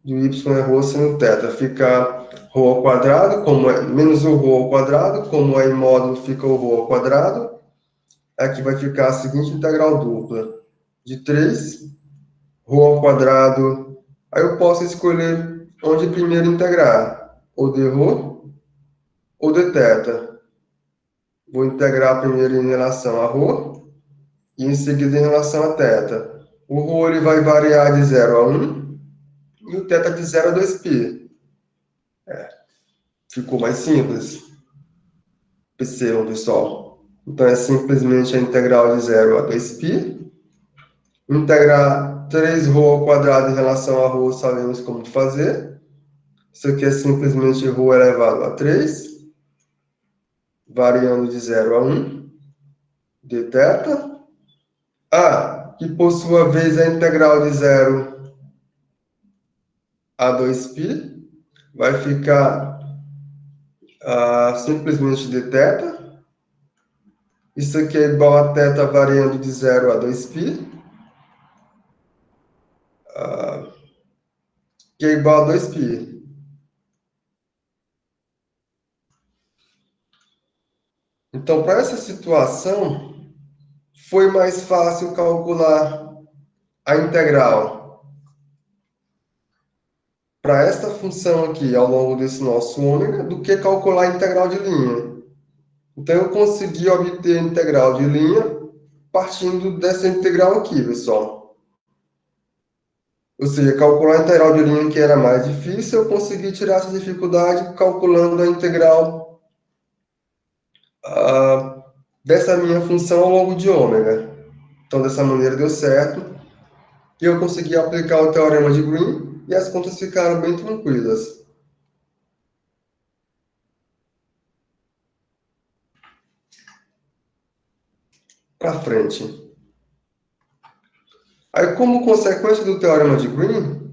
E o y é ρ seno θ. Fica ρ ao quadrado, como é, menos o ρ ao quadrado, como é em módulo, fica o ρ ao quadrado. Aqui vai ficar a seguinte integral dupla. De 3, ρ ao quadrado. Aí eu posso escolher onde primeiro integrar. Ou de ρ, ou de θ. Vou integrar primeiro em relação a ρ, e em seguida em relação a θ. O ρ ele vai variar de 0 a 1, e o θ de 0 a 2π. Ficou mais simples. Percebam, pessoal. Então, é simplesmente a integral de 0 a 2π. Integrar 3ρ ao quadrado em relação a ρ, sabemos como fazer. Isso aqui é simplesmente ρ elevado a 3, variando de 0 a 1, dθ. Que por sua vez é a integral de 0 a 2π, vai ficar simplesmente dθ. Isso aqui é igual a θ variando de 0 a 2π, que é igual a 2π. Então, para essa situação, foi mais fácil calcular a integral para esta função aqui ao longo desse nosso ômega do que calcular a integral de linha. Então, eu consegui obter a integral de linha partindo dessa integral aqui, pessoal. Ou seja, calcular a integral de linha que era mais difícil, eu consegui tirar essa dificuldade calculando a integral dessa minha função ao longo de ômega. Então, dessa maneira deu certo. E eu consegui aplicar o teorema de Green e as contas ficaram bem tranquilas. Para frente. Aí, como consequência do teorema de Green,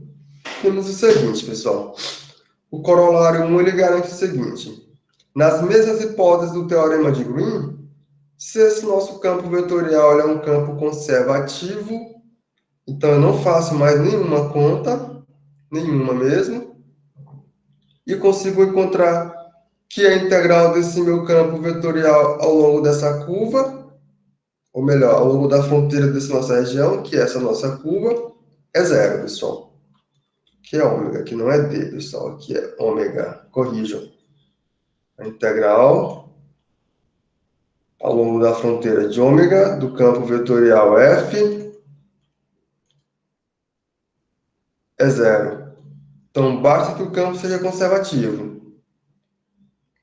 temos o seguinte, pessoal. O corolário 1 ele garante o seguinte. Nas mesmas hipóteses do teorema de Green, se esse nosso campo vetorial é um campo conservativo, então eu não faço mais nenhuma conta, nenhuma mesmo, e consigo encontrar que a integral desse meu campo vetorial ao longo dessa curva, ou melhor, ao longo da fronteira dessa nossa região, que é essa nossa curva, é zero, pessoal. Que é ômega, que não é D, pessoal, aqui é ômega, corrijam. A integral ao longo da fronteira de ômega do campo vetorial F é zero. Então, basta que o campo seja conservativo.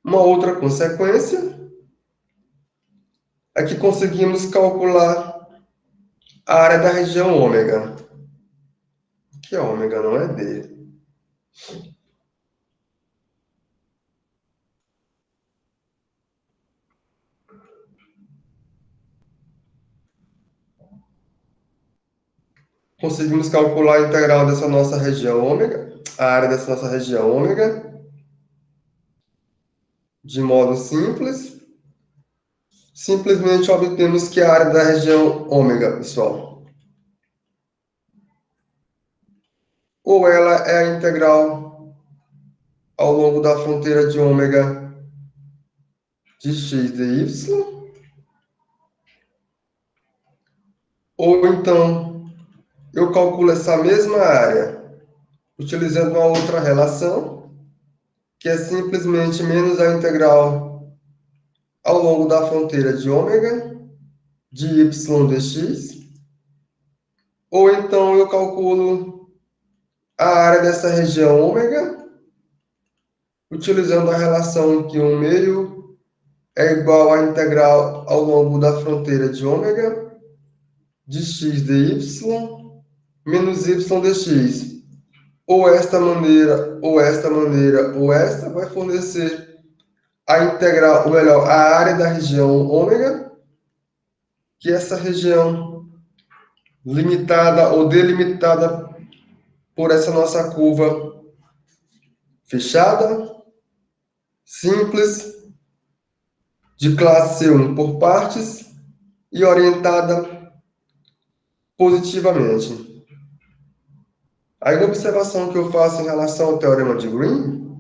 Uma outra consequência é que conseguimos calcular a área da região ômega, que é ômega, não é D. Conseguimos calcular a integral dessa nossa região ômega, a área dessa nossa região ômega, de modo simples. Simplesmente obtemos que a área da região ômega, pessoal, ou ela é a integral ao longo da fronteira de ômega de x dy, ou então eu calculo essa mesma área utilizando uma outra relação, que é simplesmente menos a integral ao longo da fronteira de ômega de y dx, ou então eu calculo a área dessa região ômega utilizando a relação em que 1/2 é igual à integral ao longo da fronteira de ômega de x dy menos y dx. Ou esta maneira, ou esta maneira, ou esta vai fornecer a integral, ou melhor, a área da região ômega, que é essa região limitada ou delimitada por essa nossa curva fechada, simples, de classe C1 por partes e orientada positivamente. Aí, uma observação que eu faço em relação ao teorema de Green,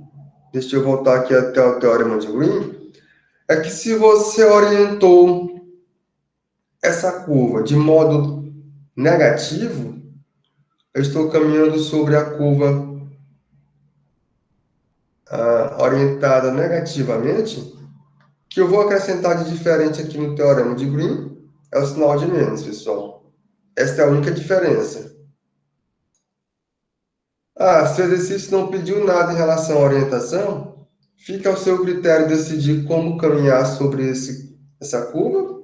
deixa eu voltar aqui até o teorema de Green, é que se você orientou essa curva de modo negativo, eu estou caminhando sobre a curva orientada negativamente, que eu vou acrescentar de diferente aqui no teorema de Green é o sinal de menos, pessoal. Esta é a única diferença. Se o exercício não pediu nada em relação à orientação, fica ao seu critério decidir como caminhar sobre essa curva.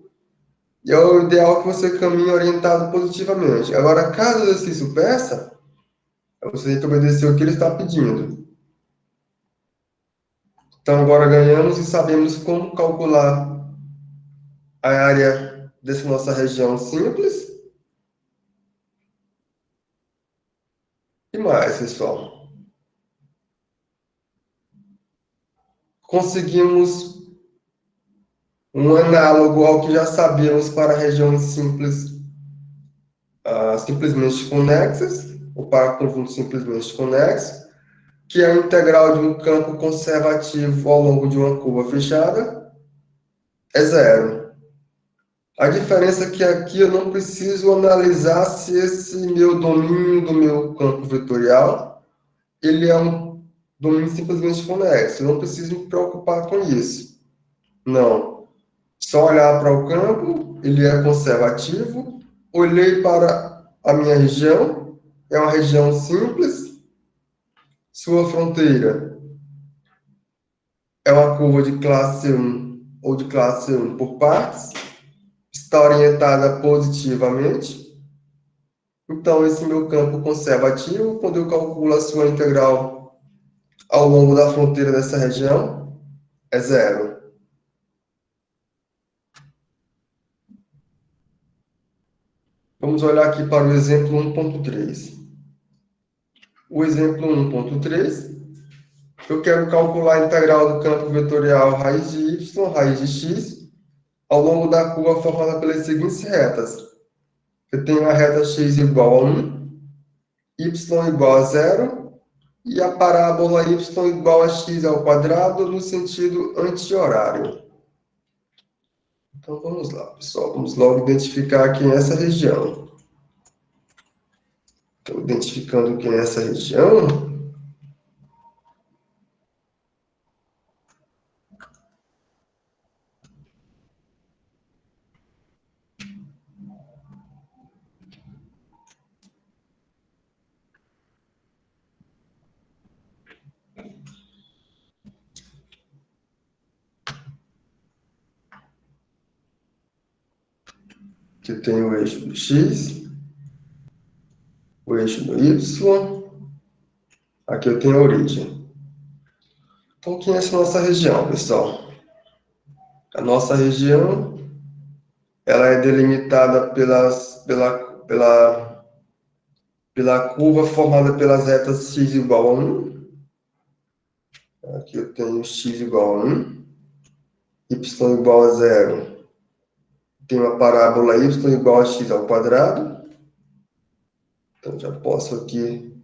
E é o ideal que você caminhe orientado positivamente. Agora, caso o exercício peça, você tem que obedecer o que ele está pedindo. Então, agora ganhamos e sabemos como calcular a área dessa nossa região simples. E mais, pessoal. Conseguimos um análogo ao que já sabíamos para regiões simples, simplesmente conexas, ou para conjuntos simplesmente conexos, que é a integral de um campo conservativo ao longo de uma curva fechada é zero. A diferença é que aqui eu não preciso analisar se esse meu domínio do meu campo vetorial ele é um domínio simplesmente conexo. Eu não preciso me preocupar com isso. Não. Só olhar para o campo, ele é conservativo. Olhei para a minha região, é uma região simples. Sua fronteira é uma curva de classe 1 ou de classe 1 por partes. Está orientada positivamente. Então, esse meu campo conservativo, quando eu calculo a sua integral ao longo da fronteira dessa região, é zero. Vamos olhar aqui para o exemplo 1.3. O exemplo 1.3, eu quero calcular a integral do campo vetorial raiz de y, raiz de x, ao longo da curva formada pelas seguintes retas. Eu tenho a reta x igual a 1, y igual a 0, e a parábola y igual a x ao quadrado no sentido anti-horário. Então, vamos lá, pessoal. Vamos logo identificar quem é essa região. Estou identificando quem é essa região. Aqui tem o eixo do x, o eixo do y, aqui eu tenho a origem. Então, aqui é essa nossa região, pessoal. A nossa região, ela é delimitada pela curva formada pelas retas x igual a 1. Aqui eu tenho x igual a 1, y igual a 0. Tem uma parábola y igual a x ao quadrado. Então, já posso aqui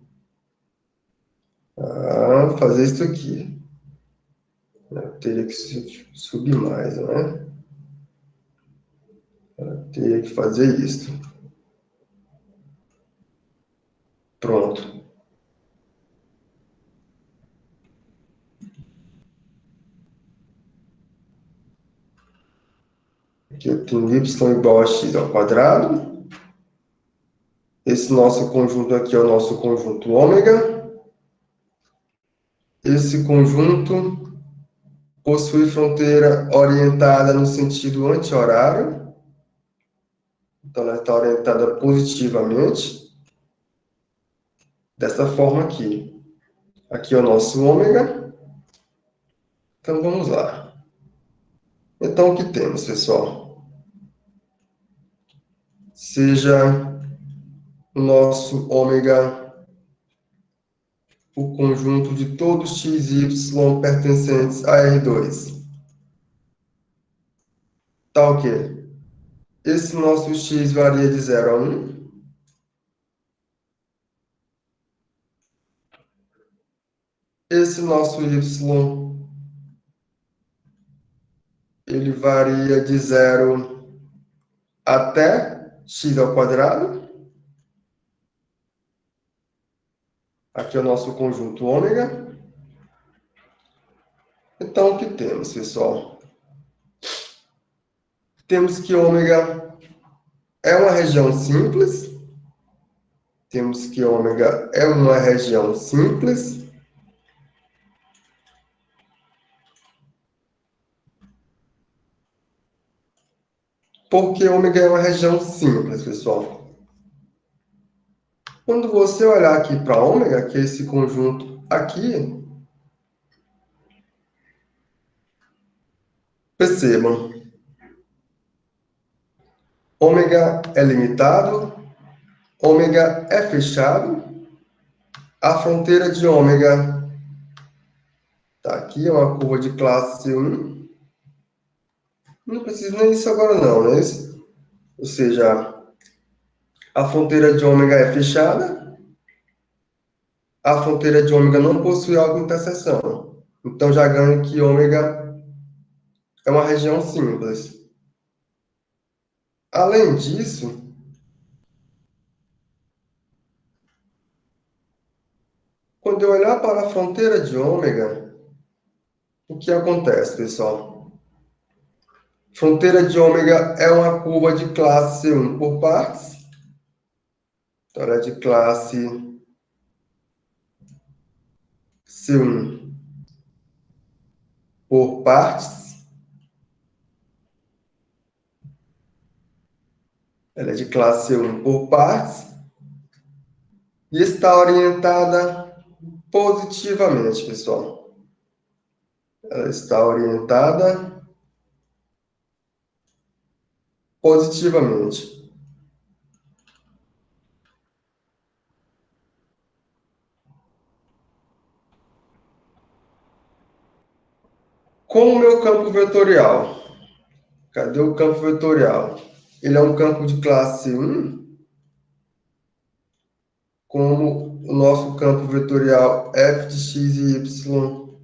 fazer isso aqui. Eu teria que subir mais, né? Eu teria que fazer isso. Pronto. Aqui eu tenho y igual a x ao quadrado. Esse nosso conjunto aqui é o nosso conjunto ômega. Esse conjunto possui fronteira orientada no sentido anti-horário. Então, ela está orientada positivamente. Dessa forma aqui. Aqui é o nosso ômega. Então, vamos lá. Então, o que temos, pessoal? Seja o nosso ômega o conjunto de todos x e y pertencentes a R2. Tá o quê? Esse nosso x varia de 0 a 1. Esse nosso y, ele varia de 0 até x ao quadrado. Aqui é o nosso conjunto ômega. Então, o que temos, pessoal? Temos que ômega é uma região simples. Temos que ômega é uma região simples. Por que ômega é uma região simples, pessoal? Quando você olhar aqui para ômega, que é esse conjunto aqui, percebam, ômega é limitado, ômega é fechado, a fronteira de ômega está aqui, é uma curva de classe 1. Não preciso nem disso agora não, né? Ou seja, a fronteira de ômega é fechada, a fronteira de ômega não possui autointerseção. Então, já ganho que ômega é uma região simples. Além disso, quando eu olhar para a fronteira de ômega, o que acontece, pessoal? Fronteira de ômega é uma curva de classe C1 por partes. Então, ela é de classe C1 por partes. Ela é de classe C1 por partes. E está orientada positivamente, pessoal. Ela está orientada positivamente. Com o meu campo vetorial. Cadê o campo vetorial? Ele é um campo de classe 1, como o nosso campo vetorial f de x e y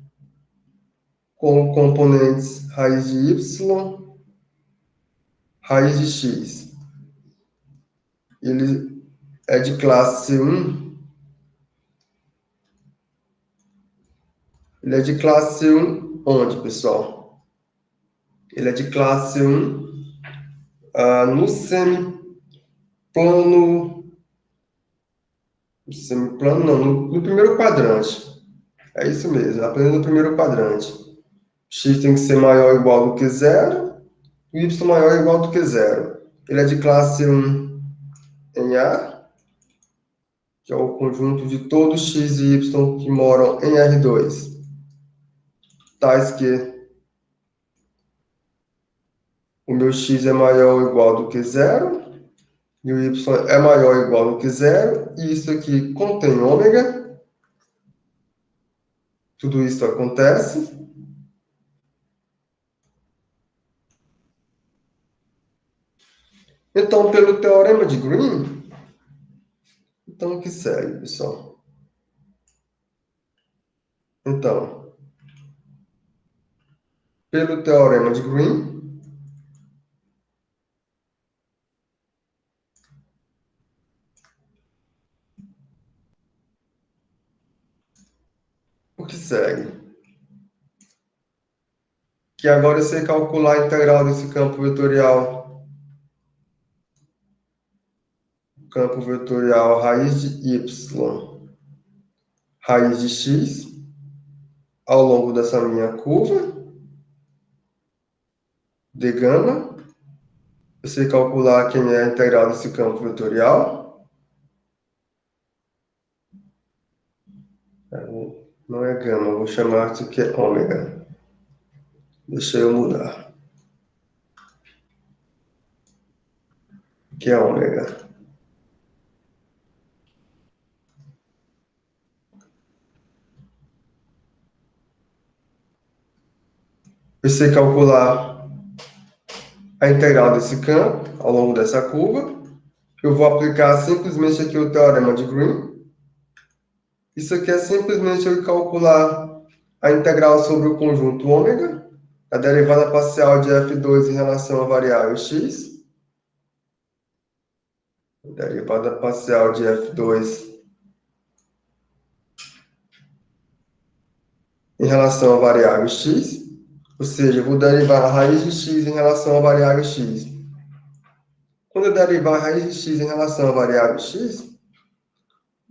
com componentes raiz de y, raiz de x. Ele é de classe 1. Ele é de classe 1 onde, pessoal? Ele é de classe 1 no semiplano. No semiplano, não, no primeiro quadrante. É isso mesmo, apenas no primeiro quadrante. X tem que ser maior ou igual do que 0, y maior ou igual do que 0. Ele é de classe 1 em A, que é o conjunto de todos x e y que moram em R2, tais que o meu x é maior ou igual do que zero, e o y é maior ou igual do que zero, e isso aqui contém ômega. Tudo isso acontece. Então, pelo teorema de Green, então o que segue, pessoal? Então, pelo teorema de Green, o que segue? Que agora você calcular a integral desse campo vetorial raiz de y, raiz de x, ao longo dessa minha curva de gama. Você calcular quem é a integral desse campo vetorial. Não é gama, vou chamar isso aqui é ômega. Deixa eu mudar. Que é ômega. Você calcular a integral desse campo ao longo dessa curva. Eu vou aplicar simplesmente aqui o teorema de Green. Isso aqui é simplesmente eu calcular a integral sobre o conjunto ômega, a derivada parcial de f2 em relação à variável x. Derivada parcial de f2 em relação à variável x. Ou seja, eu vou derivar a raiz de x em relação à variável x. Quando eu derivar a raiz de x em relação à variável x, o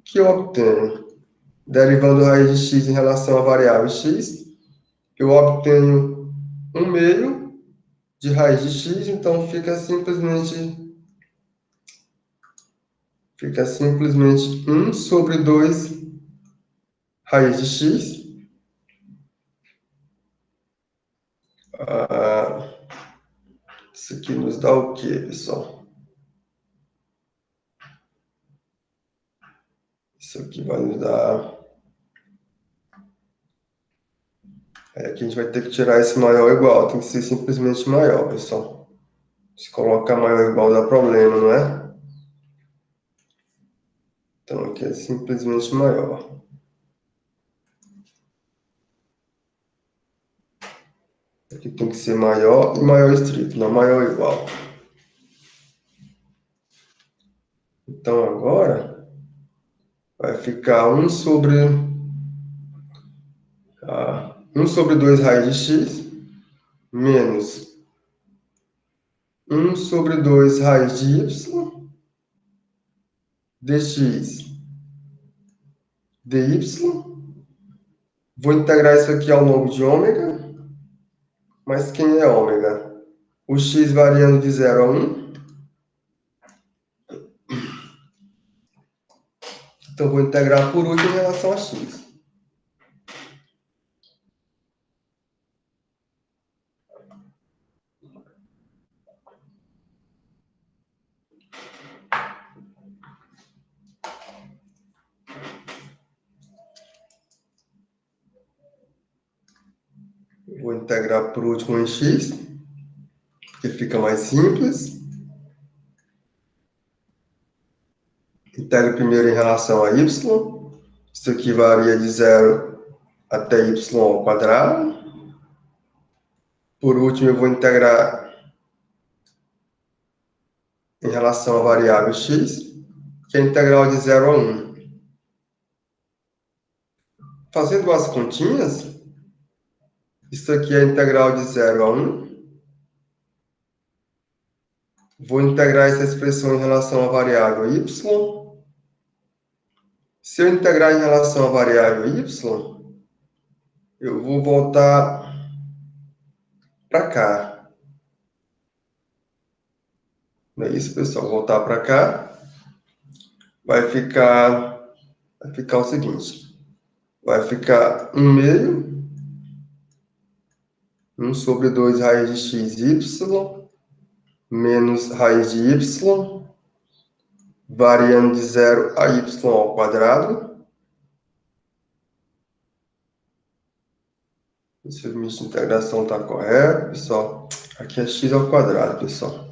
que eu obtenho? Derivando a raiz de x em relação à variável x, eu obtenho 1/2 de raiz de x, então fica simplesmente 1 sobre 2 raiz de x. Isso aqui nos dá o quê, pessoal? Isso aqui vai nos dar... aqui a gente vai ter que tirar esse maior ou igual, tem que ser simplesmente maior, pessoal. Se colocar maior ou igual dá problema, não é? Então aqui é simplesmente maior. Aqui tem que ser maior e maior estrito, não maior ou igual. Então agora vai ficar 1 sobre 2 raiz de x menos 1 sobre 2 raiz de y dx dy. Vou integrar isso aqui ao longo de ômega. Mas quem é ômega? O x variando de 0 a 1. Então, vou integrar por último em relação a x. Vou integrar por último em x, porque fica mais simples. Integro primeiro em relação a y. Isso aqui varia de 0 até y ao quadrado. Por último, eu vou integrar em relação à variável x, que é a integral de 0 a 1. Fazendo as continhas, isso aqui é a integral de 0 a 1. Vou integrar essa expressão em relação à variável y. Se eu integrar em relação à variável y, eu vou voltar para cá. Não é isso, pessoal? Voltar para cá. Vai ficar o seguinte. Vai ficar 1 meio. 1 sobre 2 raiz de x, y. Menos raiz de y. Variando de 0 a y ao quadrado. Esse limite de integração está correto, pessoal. Aqui é x ao quadrado, pessoal.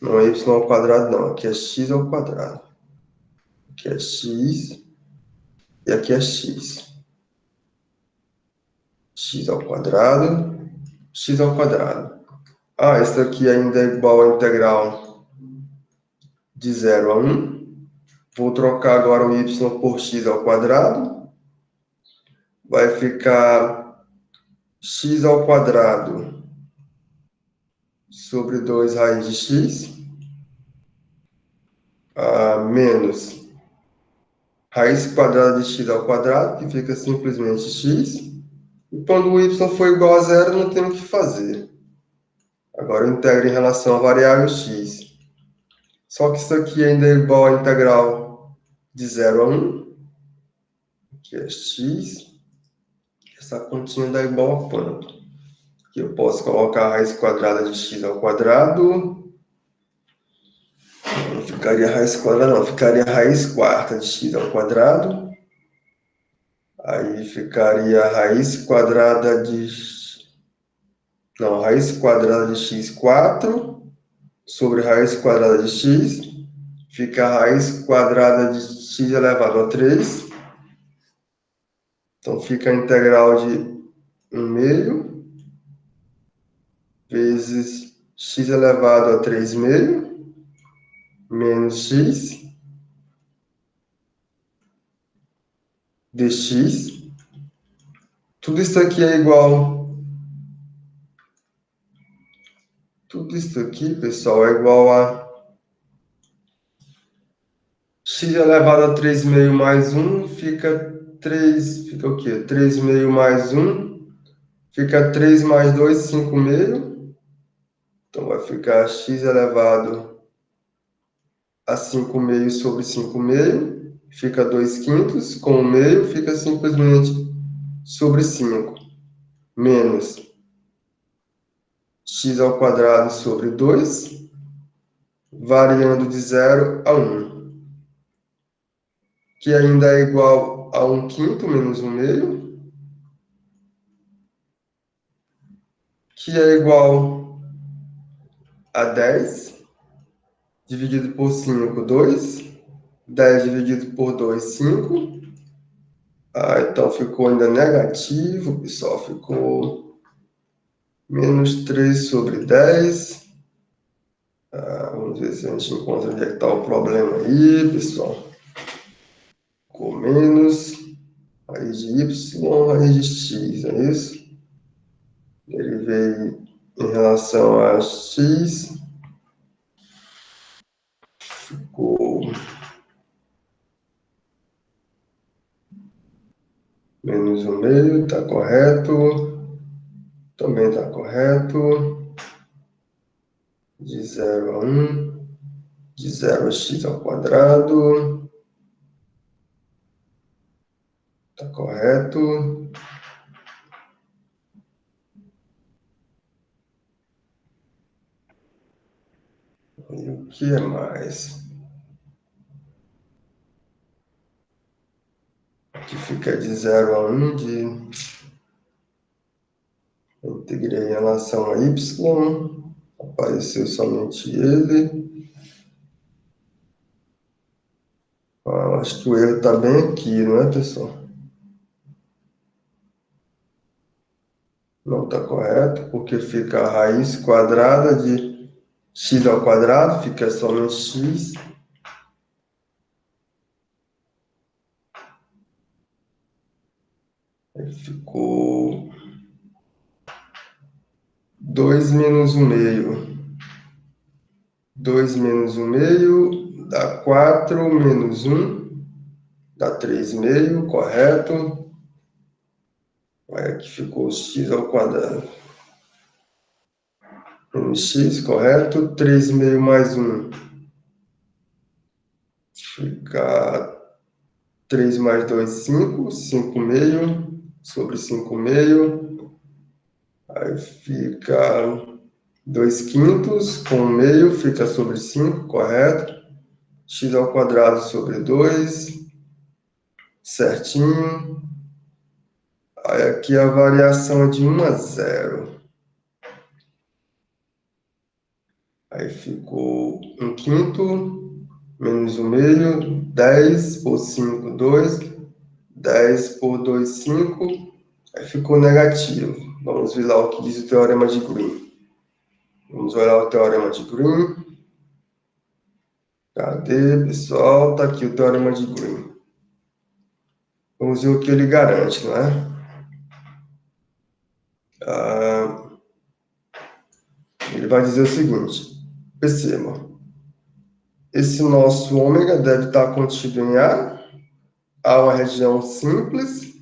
Não é y ao quadrado, não. Aqui é x ao quadrado. Aqui é x e aqui é x. X ao quadrado, x ao quadrado. Ah, esse daqui ainda é igual à integral de 0 a 1. Vou trocar agora o y por x ao quadrado. Vai ficar x ao quadrado sobre 2 raiz de x, menos raiz quadrada de x ao quadrado, que fica simplesmente x. E quando o y for igual a 0, não tem o que fazer. Agora eu integro em relação à variável x. Só que isso aqui ainda é igual à integral de 0 a 1. Aqui é x. Essa continha dá igual a quanto? Aqui eu posso colocar a raiz quadrada de x ao quadrado. Não ficaria raiz quadrada, não. Ficaria a raiz quarta de x ao quadrado. Aí ficaria a raiz quadrada de... Não, raiz quadrada de x4 sobre raiz quadrada de x. Fica a raiz quadrada de x elevado a 3. Então, fica a integral de 1 meio vezes x elevado a 3 meio menos x dx. Tudo isso aqui é igual... Tudo isso aqui, pessoal, é igual a x elevado a 3 meio mais 1, fica 3... Fica o quê? 3 meio mais 1, fica 3 mais 2, 5 meio. Então, vai ficar x elevado a 5 meio sobre 5 meio, fica 2 quintos, com o meio fica simplesmente sobre 5, menos x ao quadrado sobre 2, variando de 0 a 1, que ainda é igual a 1 quinto menos 1 meio, que é igual a 10, dividido por 5, 2, 10 dividido por 2, 5. Então ficou ainda negativo, pessoal, ficou menos 3 sobre 10. Vamos ver se a gente encontra onde é que está o problema aí, pessoal. Ficou menos raiz de y, raiz de x, é isso? Derivei em relação a x. Ficou menos 1 meio, está correto. Também está correto. De 0 a 1. De 0 a x ao quadrado. Está correto. E o que é mais? Aqui fica de 0 a 1, integrei em relação a y, apareceu somente ele. Acho que o erro está bem aqui, não é, pessoal? Não está correto, porque fica a raiz quadrada de x ao quadrado, fica somente x. Aí ficou 2 menos 1 meio. 2 menos 1 meio dá 4, menos 1 dá 3 meio, correto. Aí aqui ficou x ao quadrado. X, correto? 3,5 mais 1 fica 3 mais 2, 5. 5,5 sobre 5,5. Aí fica 2 quintos com meio, fica sobre 5, correto? X ao quadrado sobre 2, certinho. Aí aqui a variação é de 1 a 0. Aí ficou 1 quinto, menos 1 meio, 10 por 5, 2. 10 por 2, 5. Aí ficou negativo. Vamos ver lá o que diz o teorema de Green. Vamos olhar o teorema de Green. Cadê, pessoal? Tá aqui o teorema de Green. Vamos ver o que ele garante, não é? Ele vai dizer o seguinte. Perceba. Esse nosso ômega deve estar contido em A. A é uma região simples,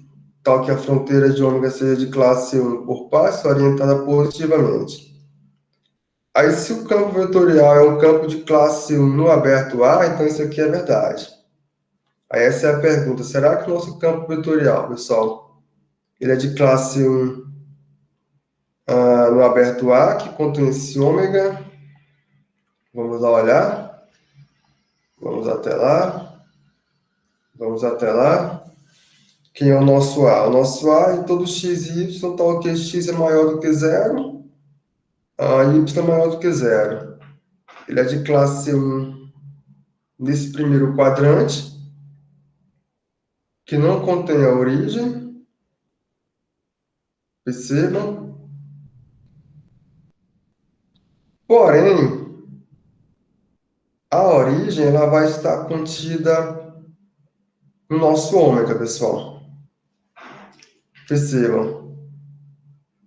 tal que a fronteira de ômega seja de classe 1 por passo, orientada positivamente. Aí, se o campo vetorial é um campo de classe 1 no aberto A, então isso aqui é verdade. Aí essa é a pergunta, será que o nosso campo vetorial, pessoal, ele é de classe 1 no aberto A, que contém esse ômega? Vamos lá olhar. Vamos até lá. Vamos até lá. Quem é o nosso A? O nosso A em todo x e y, tal que x é maior do que zero, y é maior do que zero. Ele é de classe 1 nesse primeiro quadrante, que não contém a origem. Percebam. Porém, a origem ela vai estar contida no nosso ômega, pessoal. Percebam.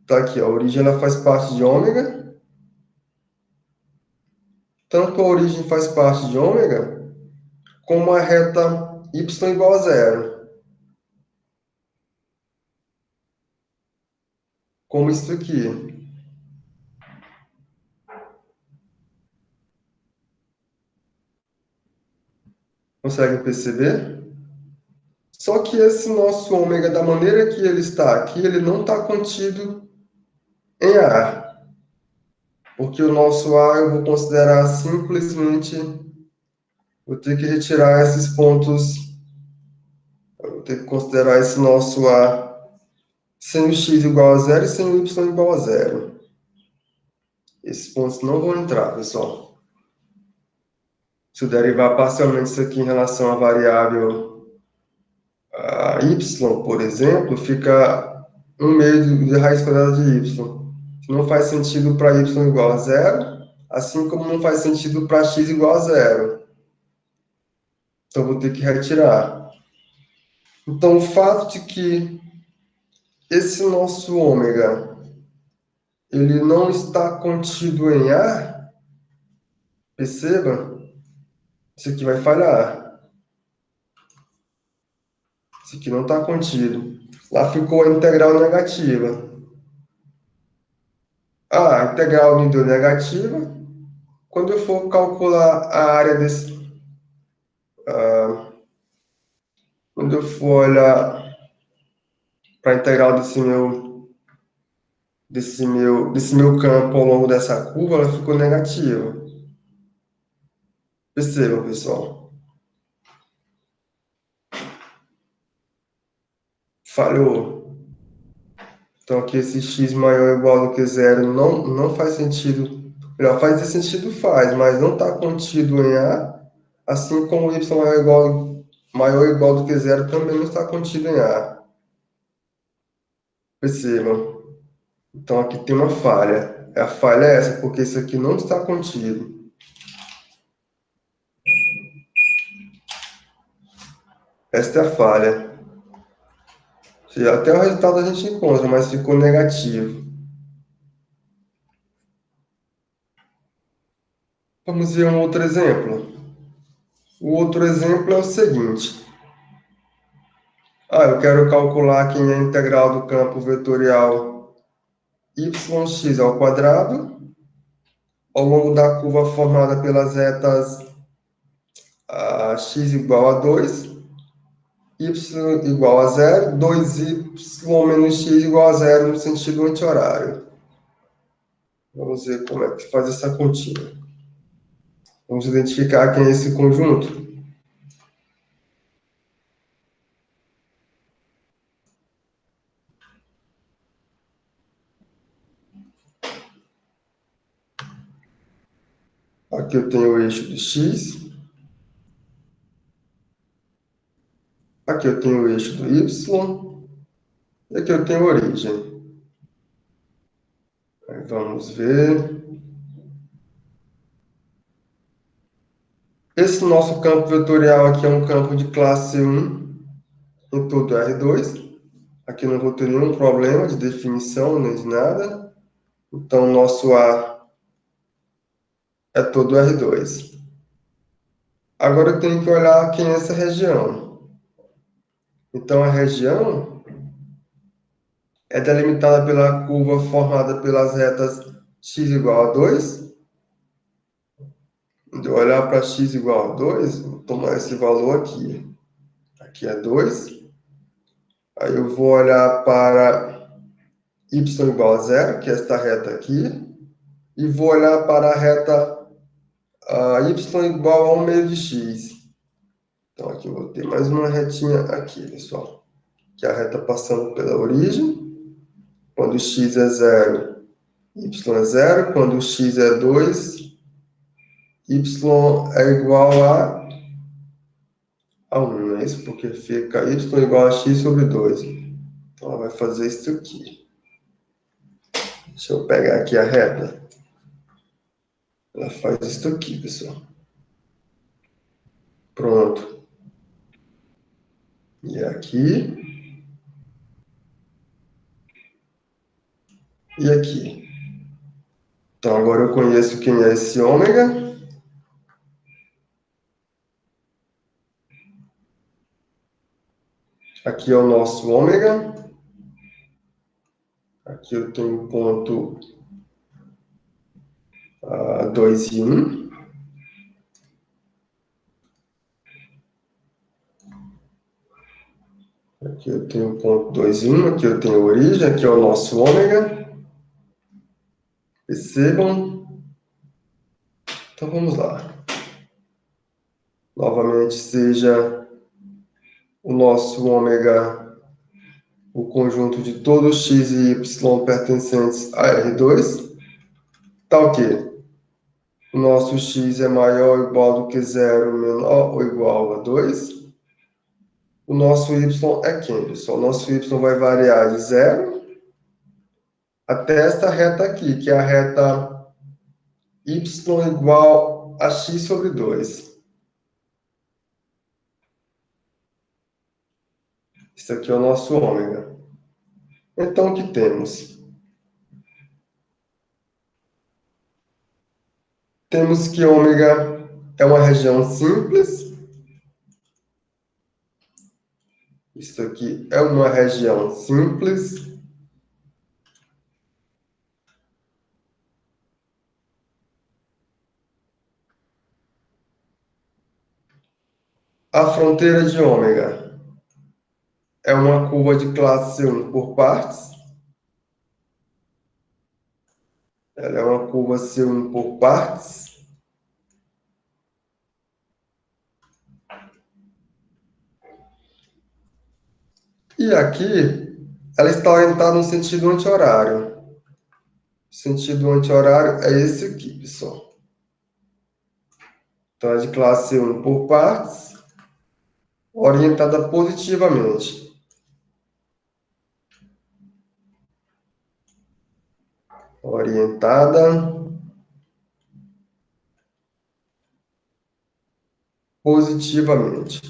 Tá aqui, a origem ela faz parte de ômega. Tanto a origem faz parte de ômega, como a reta y igual a zero. Como isso aqui. Consegue perceber? Só que esse nosso ômega, da maneira que ele está aqui, ele não está contido em A. Porque o nosso A eu vou considerar simplesmente, vou ter que retirar esses pontos, eu vou ter que considerar esse nosso A sem o x igual a zero e sem o y igual a zero. Esses pontos não vão entrar, pessoal. Se eu derivar parcialmente isso aqui em relação à variável y, por exemplo, fica 1 meio de raiz quadrada de y. Que não faz sentido para y igual a zero, assim como não faz sentido para x igual a zero. Então, vou ter que retirar. Então, o fato de que esse nosso ômega ele não está contido em A, perceba, isso aqui vai falhar. Isso aqui não está contido. Lá ficou a integral negativa. A integral me deu negativa. Quando eu for calcular a área desse... quando eu for olhar para a integral desse meu campo ao longo dessa curva, ela ficou negativa. Percebam, pessoal. Falhou. Então, aqui esse x maior ou igual do que zero não faz sentido. Melhor, fazer sentido faz, mas não está contido em A, assim como o y maior ou igual do que zero também não está contido em A. Percebam. Então, aqui tem uma falha. A falha é essa, porque isso aqui não está contido. Esta é a falha. Até o resultado a gente encontra, mas ficou negativo. Vamos ver um outro exemplo. O outro exemplo é o seguinte. Eu quero calcular quem é a integral do campo vetorial yx ao quadrado ao longo da curva formada pelas retas x igual a 2, y igual a 0, 2y menos x igual a 0 no sentido anti-horário. Vamos ver como é que faz essa continha. Vamos identificar quem é esse conjunto. Aqui eu tenho o eixo de x. Aqui eu tenho o eixo do y. E aqui eu tenho a origem. Aí vamos ver. Esse nosso campo vetorial aqui é um campo de classe 1 em todo R2. Aqui não vou ter nenhum problema de definição nem de nada. Então, nosso A é todo R2. Agora eu tenho que olhar quem é essa região. Então, a região é delimitada pela curva formada pelas retas x igual a 2. De eu olhar para x igual a 2, vou tomar esse valor aqui. Aqui é 2. Aí eu vou olhar para y igual a 0, que é esta reta aqui. E vou olhar para a reta y igual a 1 meio de x. Então, aqui eu vou ter mais uma retinha aqui, pessoal. Que é a reta passando pela origem. Quando x é 0, y é 0. Quando x é 2, y é igual a 1, não é isso? Porque fica y igual a x sobre 2. Então, ela vai fazer isso aqui. Deixa eu pegar aqui a reta. Ela faz isso aqui, pessoal. Pronto. E aqui. E aqui. Então, agora eu conheço quem é esse ômega. Aqui é o nosso ômega. Aqui eu tenho ponto 2 e 1. Aqui eu tenho ponto 2 e 1. Aqui eu tenho origem. Aqui é o nosso ômega. Percebam? Então, vamos lá. Novamente, seja o nosso ômega o conjunto de todos x e y pertencentes a R2. Tá o quê? O nosso x é maior ou igual do que 0, menor ou igual a 2. O nosso y é quem, pessoal? O nosso y vai variar de 0 até esta reta aqui, que é a reta y igual a x sobre 2. Isso aqui é o nosso ômega. Então, o que temos? Temos que ômega é uma região simples. Isso aqui é uma região simples. A fronteira de ômega é uma curva de classe 1 por partes. Ela é uma curva C1 por partes. E aqui, ela está orientada no sentido anti-horário. O sentido anti-horário é esse aqui, pessoal. Então, é de classe 1 por partes, orientada positivamente. Orientada positivamente.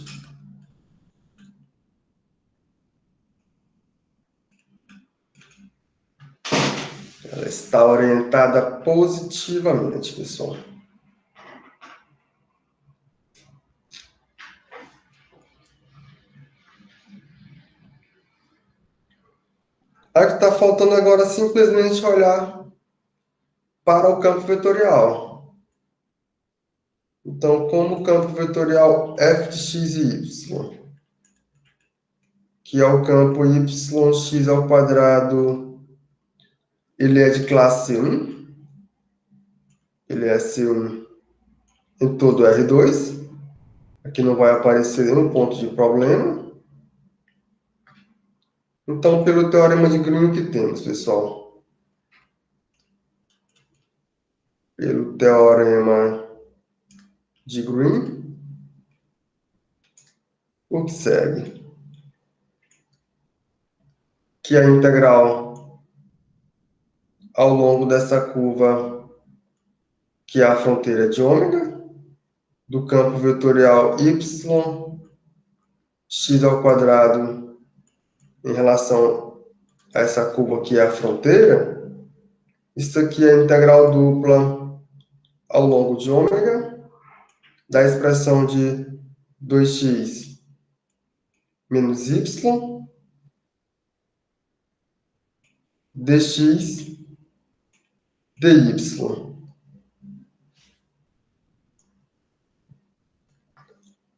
Ela está orientada positivamente, pessoal. A que está faltando agora é simplesmente olhar para o campo vetorial. Então, como o campo vetorial f de x e y, que é o campo yx ao quadrado, ele é de classe C1, ele é C1 em todo R2, aqui não vai aparecer nenhum ponto de problema. Então, pelo teorema de Green, o que temos, pessoal? Pelo teorema de Green, o que segue? Que a integral ao longo dessa curva, que é a fronteira de ômega, do campo vetorial y, x ao quadrado, em relação a essa curva que é a fronteira, isso aqui é a integral dupla ao longo de ômega, da expressão de 2x menos y, dx dy.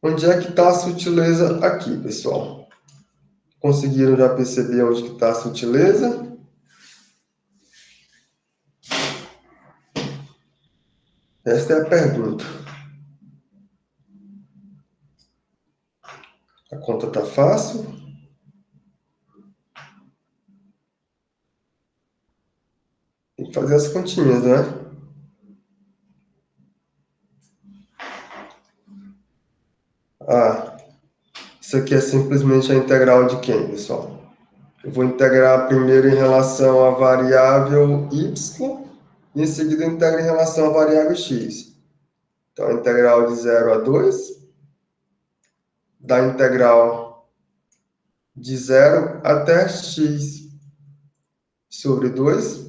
Onde é que está a sutileza aqui, pessoal? Conseguiram já perceber onde que está a sutileza? Esta é a pergunta. A conta está fácil. Tem que fazer as continhas, né? Ah, isso aqui é simplesmente a integral de quem, pessoal? Eu vou integrar primeiro em relação à variável y e em seguida eu integro em relação à variável x. Então, a integral de 0 a 2 da integral de 0 até x sobre 2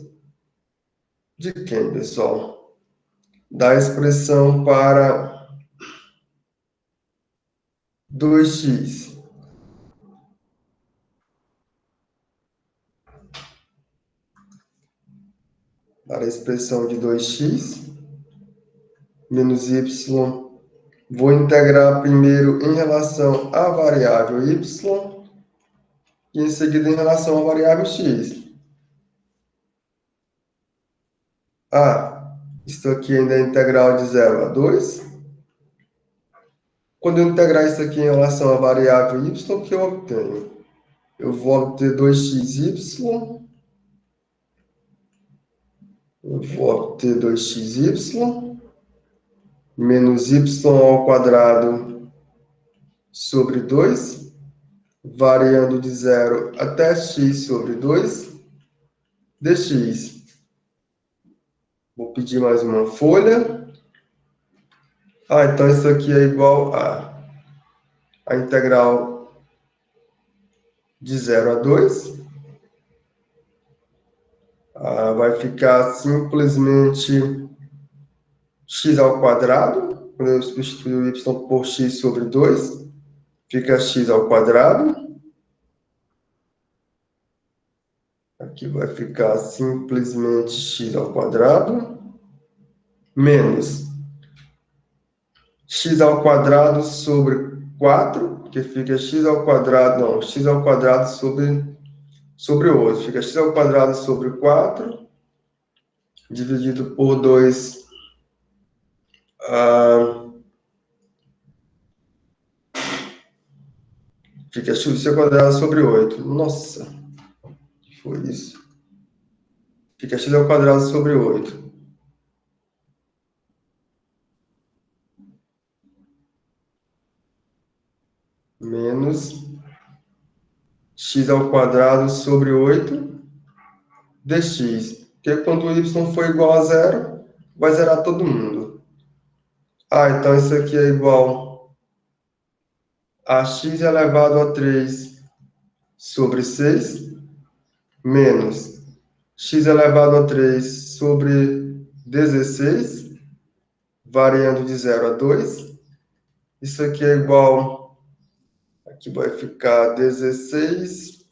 de quem, pessoal? Da expressão para 2x. Para a expressão de 2x menos y, vou integrar primeiro em relação à variável y e em seguida em relação à variável x. Ah, isso aqui ainda é integral de 0 a 2. Quando eu integrar isso aqui em relação à variável y, o que eu obtenho? Eu vou obter 2xy, eu vou obter 2xy menos y ao quadrado sobre 2, variando de 0 até x sobre 2, dx. Vou pedir mais uma folha. Ah, então isso aqui é igual a integral de 0 a 2. Vai ficar simplesmente x ao quadrado. Quando eu substituir o y por x sobre 2, fica x ao quadrado. Aqui vai ficar simplesmente x ao quadrado menos x ao quadrado sobre 4, que fica x ao quadrado, não, x ao quadrado sobre 8. Fica x ao quadrado sobre 4, dividido por 2, fica x ao quadrado sobre 8. Nossa, que foi isso? Fica x ao quadrado sobre 8. Menos x ao quadrado sobre 8 dx. Porque quando o y for igual a 0, vai zerar todo mundo. Então isso aqui é igual a x elevado a 3 sobre 6 menos x elevado a 3 sobre 16, variando de 0 a 2. Isso aqui é igual, aqui vai ficar 16,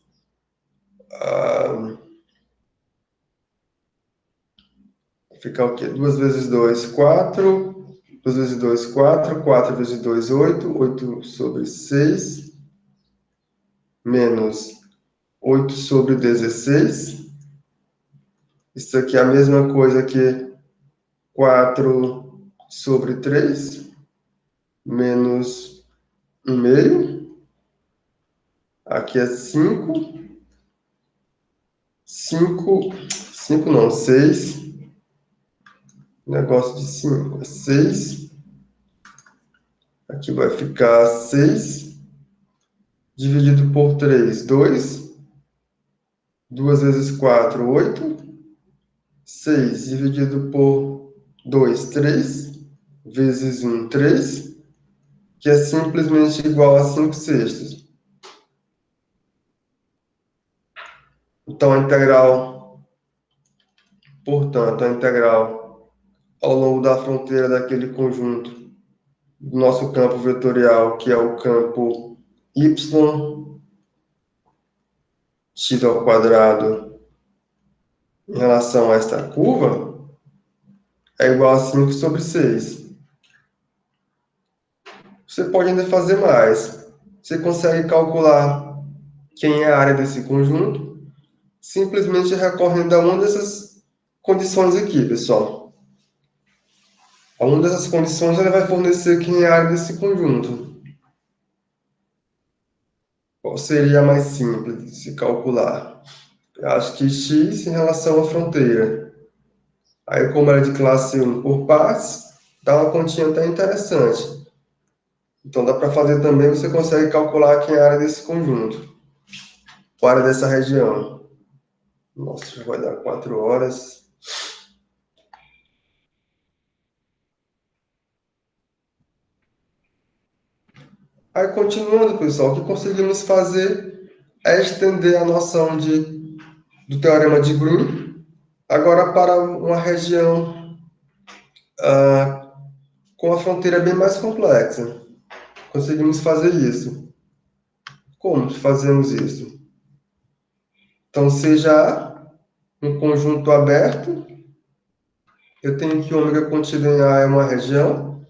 ficar o quê? 2 vezes 2, 4. 2 vezes 2, 4. 4 vezes 2, 8. 8 sobre 6. Menos 8 sobre 16. Isso aqui é a mesma coisa que 4 sobre 3. Menos 1/2. Aqui é 5. 5 não, 6. Negócio de 5 é 6. Aqui vai ficar 6 dividido por 3, 2. 2 vezes 4, 8. 6 dividido por 2, 3. Vezes 1, 3. Que é simplesmente igual a 5/6. Então, portanto, a integral ao longo da fronteira daquele conjunto do nosso campo vetorial, que é o campo y x ao quadrado em relação a esta curva, é igual a 5 sobre 6. Você pode ainda fazer mais. Você consegue calcular quem é a área desse conjunto, simplesmente recorrendo a uma dessas condições aqui, pessoal. A uma dessas condições ela vai fornecer quem é a área desse conjunto. Qual seria a mais simples de se calcular? Eu acho que x em relação à fronteira. Aí, como ela é de classe 1 por partes, dá uma continha até interessante. Então, dá para fazer também, você consegue calcular quem é a área desse conjunto, a área dessa região. Nossa, já vai dar 4 horas. Aí, continuando, pessoal, o que conseguimos fazer é estender a noção do teorema de Green agora para uma região com a fronteira bem mais complexa. Conseguimos fazer isso. Como fazemos isso? Então, seja um conjunto aberto, eu tenho que ômega contido em A é uma região.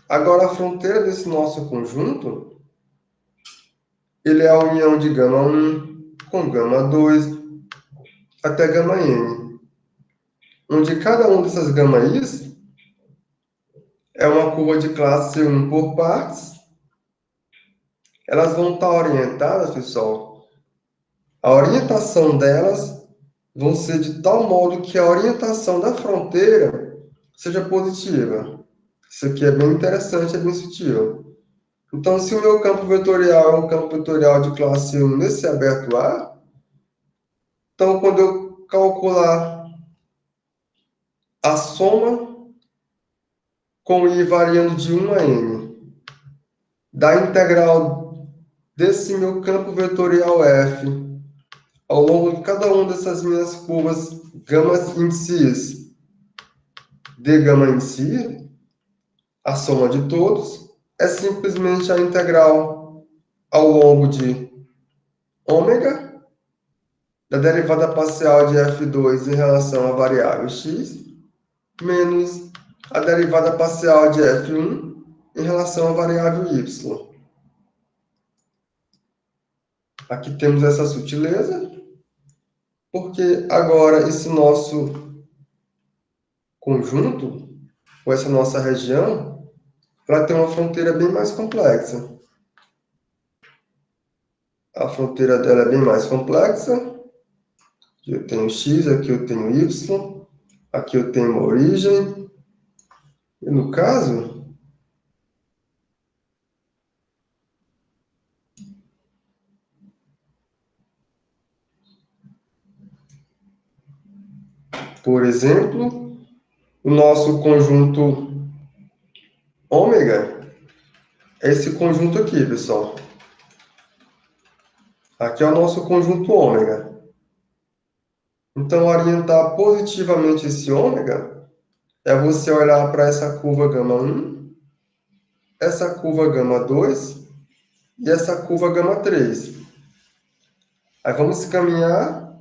Agora, a fronteira desse nosso conjunto, ele é a união de gama 1 com gama 2 até gama n, onde cada um dessas gama i's é uma curva de classe 1 por partes. Elas vão estar orientadas, pessoal. A orientação delas vão ser de tal modo que a orientação da fronteira seja positiva. Isso aqui é bem interessante, é bem sutil. Então, se o meu campo vetorial é um campo vetorial de classe 1 nesse aberto A, então, quando eu calcular a soma com i variando de 1 a n da integral desse meu campo vetorial f ao longo de cada uma dessas minhas curvas gama índices de gama em si, a soma de todos, é simplesmente a integral ao longo de ômega da derivada parcial de f2 em relação à variável x, menos a derivada parcial de f1 em relação à variável y. Aqui temos essa sutileza, porque agora esse nosso conjunto, ou essa nossa região, ela tem uma fronteira bem mais complexa. A fronteira dela é bem mais complexa. Aqui eu tenho x, aqui eu tenho y, aqui eu tenho uma origem. E no caso, por exemplo, o nosso conjunto ômega é esse conjunto aqui, pessoal. Aqui é o nosso conjunto ômega. Então, orientar positivamente esse ômega é você olhar para essa curva gama 1, essa curva gama 2 e essa curva gama 3. Aí vamos caminhar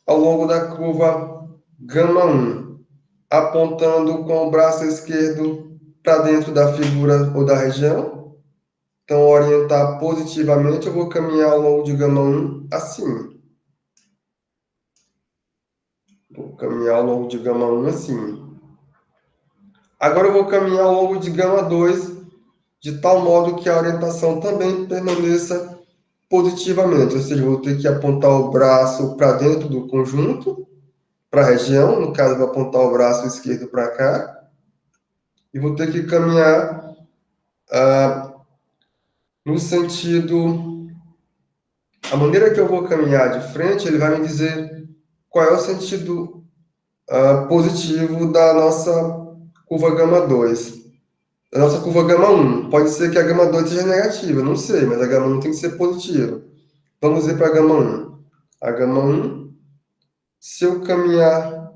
ao longo da curva gama 1. apontando com o braço esquerdo para dentro da figura ou da região. Então, orientar positivamente, eu vou caminhar ao longo de gama 1 assim. Vou caminhar ao longo de gama 1 assim. Agora eu vou caminhar ao longo de gama 2, de tal modo que a orientação também permaneça positivamente. Ou seja, eu vou ter que apontar o braço para dentro do conjunto, para a região, no caso, eu vou apontar o braço esquerdo para cá, e vou ter que caminhar no sentido. A maneira que eu vou caminhar de frente, ele vai me dizer qual é o sentido positivo da nossa curva gama 2. Da nossa curva gama 1. Pode ser que a gama 2 seja negativa, não sei, mas a gama 1 tem que ser positiva. Vamos ver para a gama 1. A gama 1, se eu caminhar.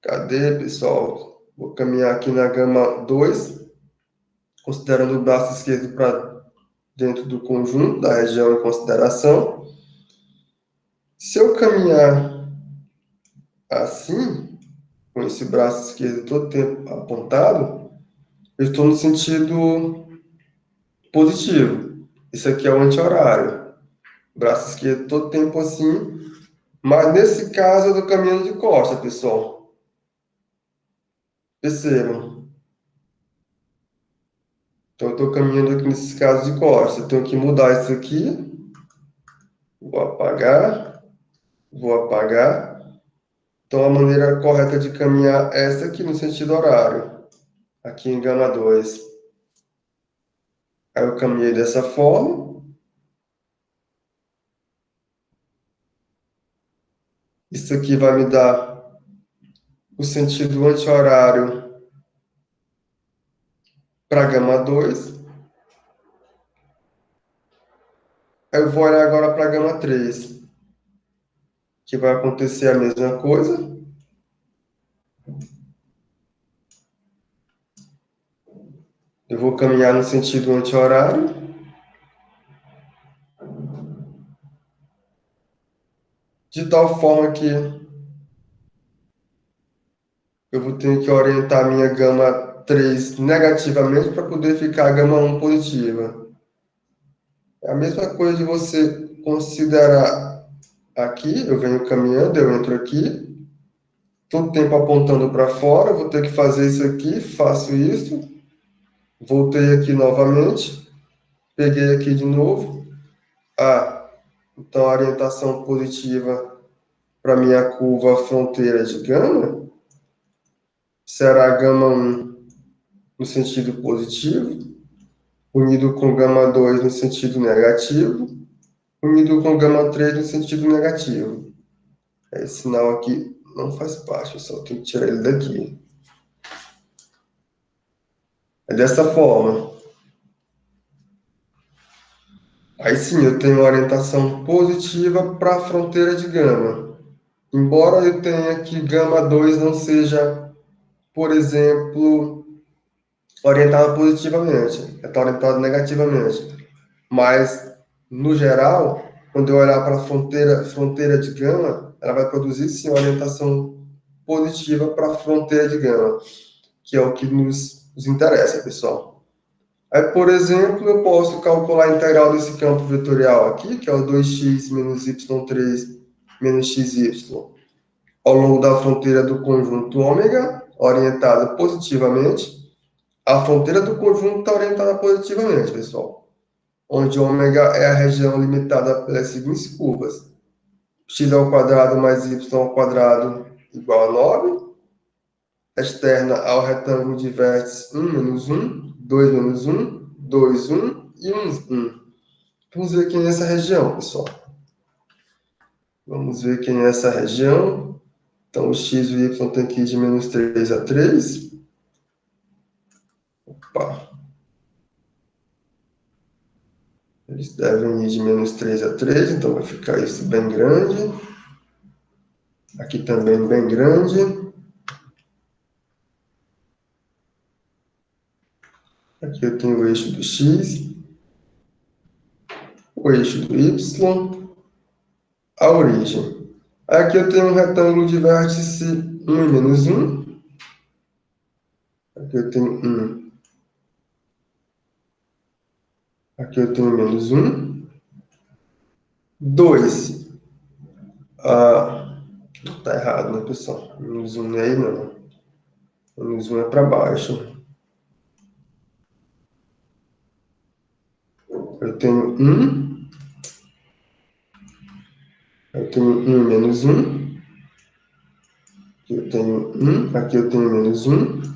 Cadê, pessoal? Vou caminhar aqui na gama 2, considerando o braço esquerdo para dentro do conjunto, da região em consideração. Se eu caminhar assim, com esse braço esquerdo todo o tempo apontado, eu estou no sentido positivo. Isso aqui é o anti-horário. Braço esquerdo todo o tempo assim. Mas nesse caso eu estou caminhando de costa, pessoal. Percebam. Então eu estou caminhando aqui nesses casos de costa. Eu tenho que mudar isso aqui. Vou apagar. Vou apagar. Então a maneira correta de caminhar é essa aqui no sentido horário. Aqui em gama 2. Aí eu caminhei dessa forma. Isso aqui vai me dar o sentido anti-horário para gama 2. Aí eu vou olhar agora para gama 3, que vai acontecer a mesma coisa. Eu vou caminhar no sentido anti-horário. De tal forma que eu vou ter que orientar a minha gama 3 negativamente para poder ficar a gama 1 positiva. É a mesma coisa de você considerar aqui, eu venho caminhando, eu entro aqui, todo tempo apontando para fora, eu vou ter que fazer isso aqui, faço isso, voltei aqui novamente, peguei aqui de novo. Então a orientação positiva para minha curva fronteira de gama será gama 1 no sentido positivo, unido com gama 2 no sentido negativo, unido com gama 3 no sentido negativo. Esse sinal aqui não faz parte, eu só tenho que tirar ele daqui. É dessa forma. Aí sim, eu tenho uma orientação positiva para a fronteira de gama. Embora eu tenha que gama 2 não seja, por exemplo, orientada positivamente, está orientada negativamente. Mas, no geral, quando eu olhar para a fronteira de gama, ela vai produzir sim uma orientação positiva para a fronteira de gama, que é o que nos interessa, pessoal. Aí, por exemplo, eu posso calcular a integral desse campo vetorial aqui, que é o 2x menos y3 menos xy, ao longo da fronteira do conjunto ômega, orientada positivamente. A fronteira do conjunto está orientada positivamente, pessoal. Onde ômega é a região limitada pelas seguintes curvas. X ao quadrado mais y ao quadrado igual a 9. Externa ao retângulo de vértices 1 menos 1, 2 menos 1, 2, 1 e 1, 1. Vamos ver quem é essa região, pessoal. Vamos ver quem é essa região. Então, o x e o y tem que ir de menos 3 a 3. Opa. Eles devem ir de menos 3 a 3, então vai ficar isso bem grande. Aqui também bem grande. Aqui eu tenho o eixo do x, o eixo do y, a origem. Aqui eu tenho um retângulo de vértice 1 e menos 1. Aqui eu tenho 1. Aqui eu tenho menos 1. 2. Tá errado, né, pessoal? Menos 1 não é aí, não. Menos 1 é para baixo. Eu tenho 1. Eu tenho 1 menos 1. Aqui eu tenho 1. Aqui eu tenho menos 1.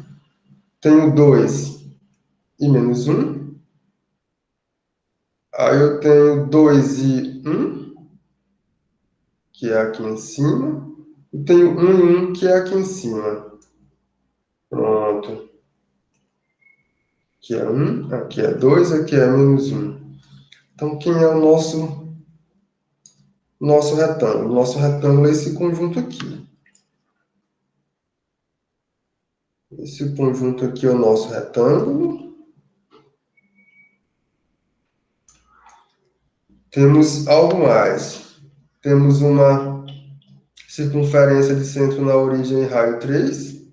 Tenho 2 e menos 1. Aí eu tenho 2 e 1, que é aqui em cima. E tenho 1 e 1, que é aqui em cima. Pronto. Aqui é 1, aqui é 2, aqui é menos 1. Então, quem é o nosso retângulo? O nosso retângulo é esse conjunto aqui. Esse conjunto aqui é o nosso retângulo. Temos algo mais. Temos uma circunferência de centro na origem em raio 3.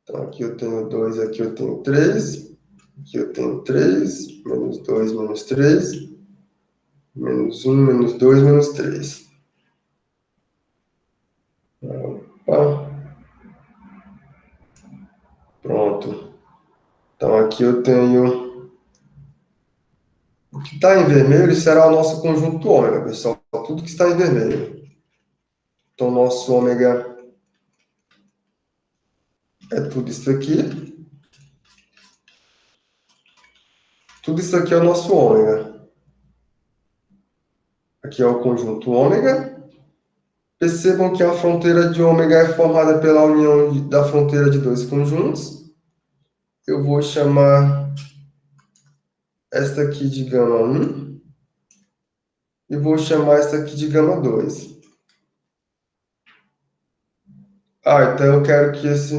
Então, aqui eu tenho 2, aqui eu tenho 3. Aqui eu tenho 3, menos 2, menos 3. Menos 1, menos 2, menos 3. Opa. Pronto. Então, aqui eu tenho... O que está em vermelho será o nosso conjunto ômega, pessoal. Tudo que está em vermelho. Então, nosso ômega é tudo isso aqui. Tudo isso aqui é o nosso ômega. Aqui é o conjunto ômega. Percebam que a fronteira de ômega é formada pela união da fronteira de dois conjuntos. Eu vou chamar esta aqui de gama 1 e vou chamar esta aqui de gama 2. Então eu quero que esse...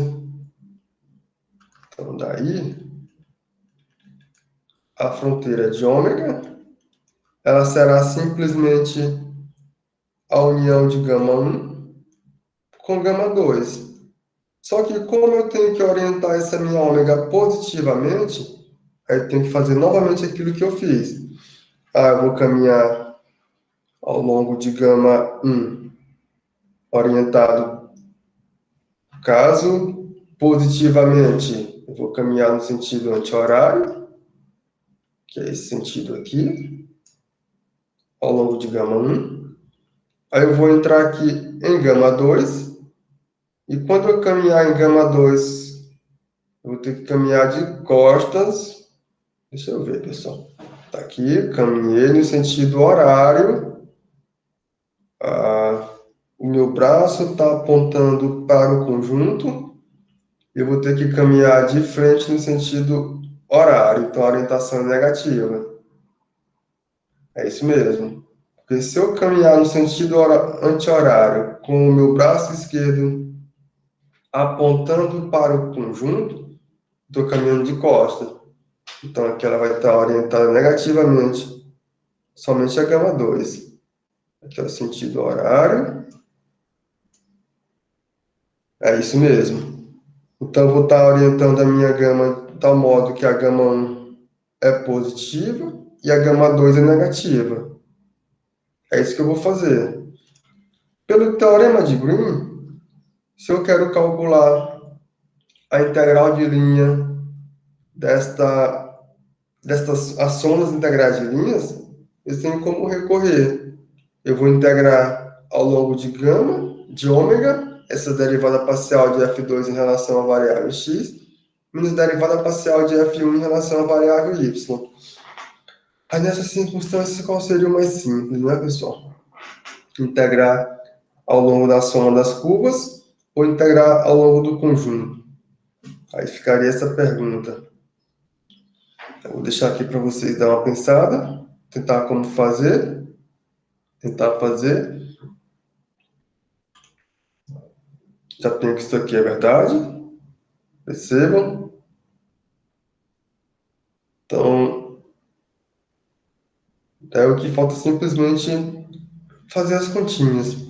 Então, daí, a fronteira de ômega, ela será simplesmente a união de gama 1 com gama 2. Só que como eu tenho que orientar essa minha ômega positivamente, aí eu tenho que fazer novamente aquilo que eu fiz. Eu vou caminhar ao longo de gama 1, orientado, no caso, positivamente, eu vou caminhar no sentido anti-horário, que é esse sentido aqui, ao longo de gama 1. Aí eu vou entrar aqui em gama 2, e quando eu caminhar em gama 2, eu vou ter que caminhar de costas. Deixa eu ver, pessoal. Tá aqui, caminhei no sentido horário. O meu braço está apontando para o conjunto. Eu vou ter que caminhar de frente no sentido horário. Então, a orientação é negativa. É isso mesmo. Porque se eu caminhar no sentido anti-horário com o meu braço esquerdo apontando para o conjunto, estou caminhando de costas. Então, aqui ela vai estar orientada negativamente, somente a gama 2. Aqui é o sentido horário. É isso mesmo. Então, eu vou estar orientando a minha gama de tal modo que a gama 1 é positiva e a gama 2 é negativa. É isso que eu vou fazer. Pelo teorema de Green, se eu quero calcular a integral de linha destas assomas integrais de linhas, eu tenho como recorrer. Eu vou integrar ao longo de gama, de ômega, essa derivada parcial de f2 em relação à variável x, menos derivada parcial de f1 em relação à variável y. Aí, nessas circunstâncias, qual seria o mais simples, né, pessoal? Integrar ao longo da soma das curvas ou integrar ao longo do conjunto? Aí ficaria essa pergunta. Eu vou deixar aqui para vocês dar uma pensada, tentar como fazer, tentar fazer. Já tenho que isso aqui é verdade, percebam? Então, é o que falta simplesmente fazer as continhas.